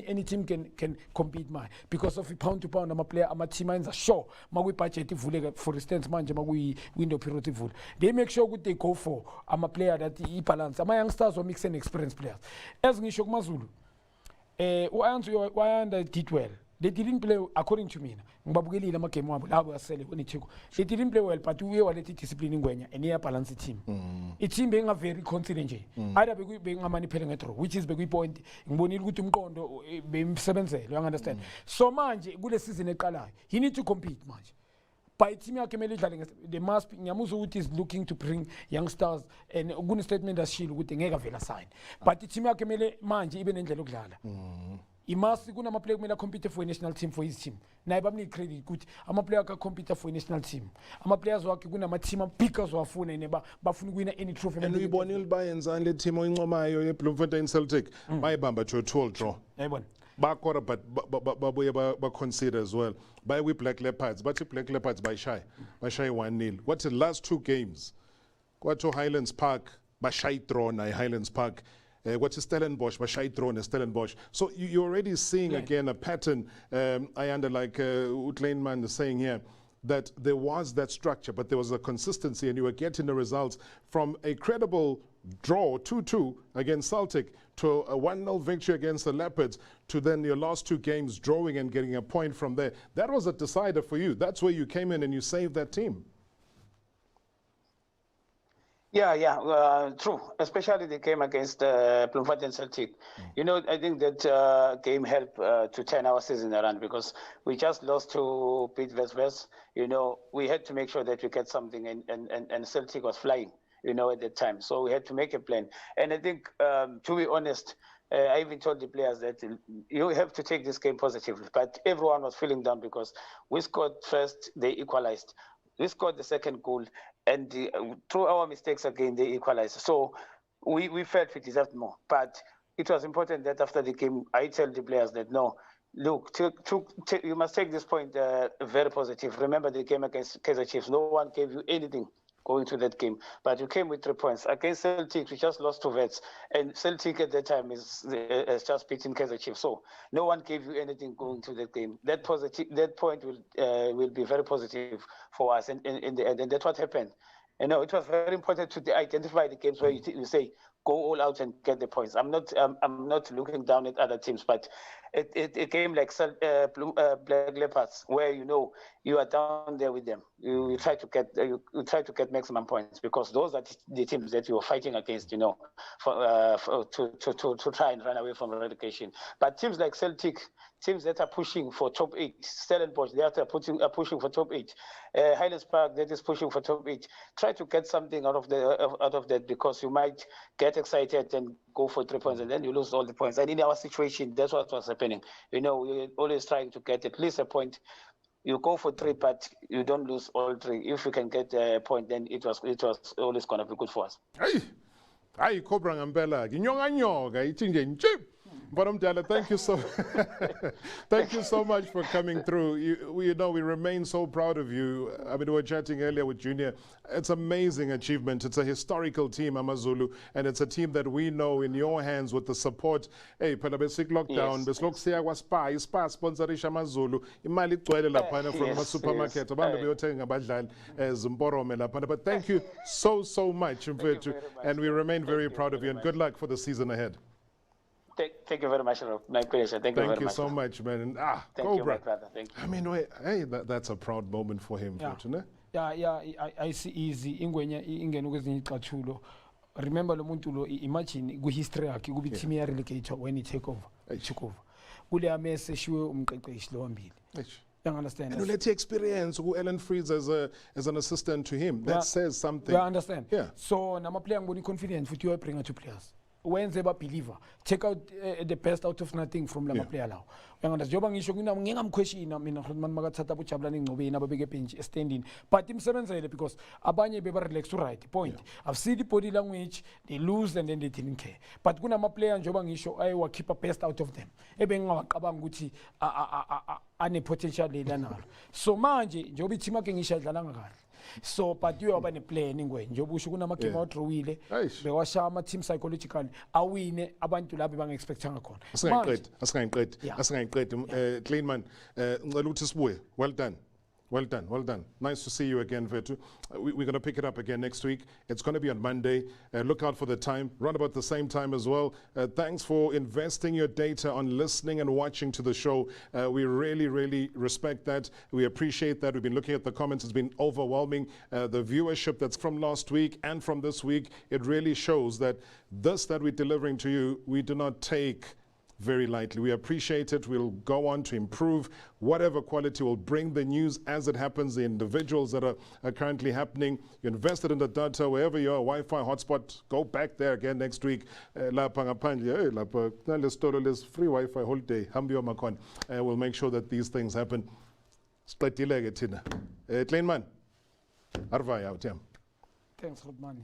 B: any team can compete, man. Because of pound to pound, I'm a player, I'm a team, I'm sure. Magui budget, for instance, manje magui window period. They make sure good they go for. I'm a player that he balance. My youngsters are mixing experienced players. As Nishok Mazulu, Ayanda did well. They didn't play, according to me. They didn't play well, but we were disciplining Gwenya and near balance the team. It seemed being a very confident. Either being a manipulator, which is the point in Bonilutum Kondo, being 7, you understand? So much good season, he need to compete much. by team they must be Amazulu is looking to bring youngsters and a good statement as she would think sign. But the team manje even in the Luglala. He must go to play with a compete for a national team for his team. Naibamni credit good. I'm a player can compete for a national team. I'm a player who are going to team and pickers or phone and never win any trophy.
A: And we born by and Zanle Timo in Omayo, Bloemfontein Celtic, my bamba to a 12 draw. Back but consider as well. By we Black Leopards, but the Black Leopards by Shy 1-0. What's the last two games? What Highlands Park, by Shy drawn, Highlands Park. What's Stellenbosch, by Shy drawn, Stellenbosch. So you're already seeing again a pattern, Ayanda, like Kleinman is saying here, that there was that structure, but there was a consistency, and you were getting the results from a credible draw 2-2 against Celtic to a 1-0 victory against the Leopards to then your last two games drawing and getting a point from there. That was a decider for you. That's where you came in and you saved that team.
D: Yeah, true. Especially the game against Bloemfontein Celtic. You know, I think that game helped to turn our season around because we just lost to Piet Westwest. You know, we had to make sure that we get something, and Celtic was flying, you know, at that time. So we had to make a plan. And I think, to be honest, I even told the players that you have to take this game positively. But everyone was feeling down because we scored first, they equalized. We scored the second goal, and through our mistakes again, they equalized. So we felt we deserved more. But it was important that after the game, I tell the players that, no, look, you must take this point very positive. Remember the game against Kaizer Chiefs. No one gave you anything going to that game, but you came with 3 points. Against Celtic, we just lost 2 vets, and Celtic at that time is just beating Kaizer Chiefs. So no one gave you anything going to that game. That point will be very positive for us in the end, and that's what happened. You know, it was very important to identify the games where you say go all out and get the points. I'm not looking down at other teams, but a game like Black Leopards, where you know you are down there with them, you try to get maximum points because those are the teams that you are fighting against, you know, to try and run away from relegation. But teams like Celtic, teams that are pushing for top 8, Stellenbosch, they are pushing for top 8. Highlands Park, that is pushing for top 8. Try to get something out of that because you might get excited and go for 3 points and then you lose all the points. And in our situation, that's what was happening. You know, we're always trying to get at least a point. You go for 3, but you don't lose all 3. If you can get a point, then it was always going to be good for us.
A: Hey, cobra ngambela, nyoga itinje nje. Thank you so thank you so much for coming through. We remain so proud of you. I mean, we were chatting earlier with Junior. It's an amazing achievement. It's a historical team, Amazulu, and it's a team that we know in your hands with the support. Hey, phela besic lockdown, besilokhu siya kwaSpa, iSpa sponsorisha Amazulu. Imali igcwele laphana from ama supermarket. Abantu beyothenga abadlali ezimporome laphana. But thank you so much, mfethu, and we remain very proud of you, and good luck for the season ahead.
D: Thank you very much, Rob. My pleasure. Thank you very much.
A: Thank you so much, man. And,
D: thank
A: Cobra.
D: you, my brother. Thank you.
A: I mean, hey, that's a proud moment for him.
B: Yeah, I see easy. Ingene kwezinye ixathulo. Remember lo muntu lo, imagine ku-history yakhe kuba i-team ya-relegator when he took over. Kule amese eshiwe umqeqeshi lo wambili. You understand?
A: And let experience Ellen Freeze as an assistant to him. That says something.
B: You understand?
A: Yeah.
B: So nama player ngiboni confident futhi uyabringa 2 players. When they are believer, take out the best out of nothing from lama player lawo. Uyangana njengoba ngisho ngingamquestion mina grootman makathatha bujabulani ngcobeni ababeke bench standing, but imsebenzele because abanye beba relax to right point. I've seen the body language, they lose and then they didn't care. But kunama player njengoba ngisho ayiwa keep a best out of them. Ebe ngingaqabanga ukuthi ane potential lela nalo. So manje njengoba i-team yakhe ngisho idlala ngakahle. So but you have a planning way njengoba usho kunama game outdrawile bewasha ama team psychological awine abantu labo bangexpecta ngakhona
A: asingaqedi Kleinman ngicela ukuthi sibuye. Well done. Nice to see you again, Vetu. We're going to pick it up again next week. It's going to be on Monday. Look out for the time, run about the same time as well. Thanks for investing your data on listening and watching to the show. We really respect that. We appreciate that. We've been looking at the comments. It's been overwhelming. The viewership that's from last week and from this week, it really shows that this that we're delivering to you, we do not take very lightly. We appreciate it. We'll go on to improve whatever quality will bring the news as it happens, the individuals that are currently happening. You invested in the data, wherever you are, Wi-Fi hotspot, go back there again next week. Lapha ngaphandle, lapha kunalesitolo les free Wi-Fi holiday, hambi makhona. We'll make sure that these things happen. Siqedile ke thina. Kleinman, arvaya uthemba.
B: Thanks, grootman.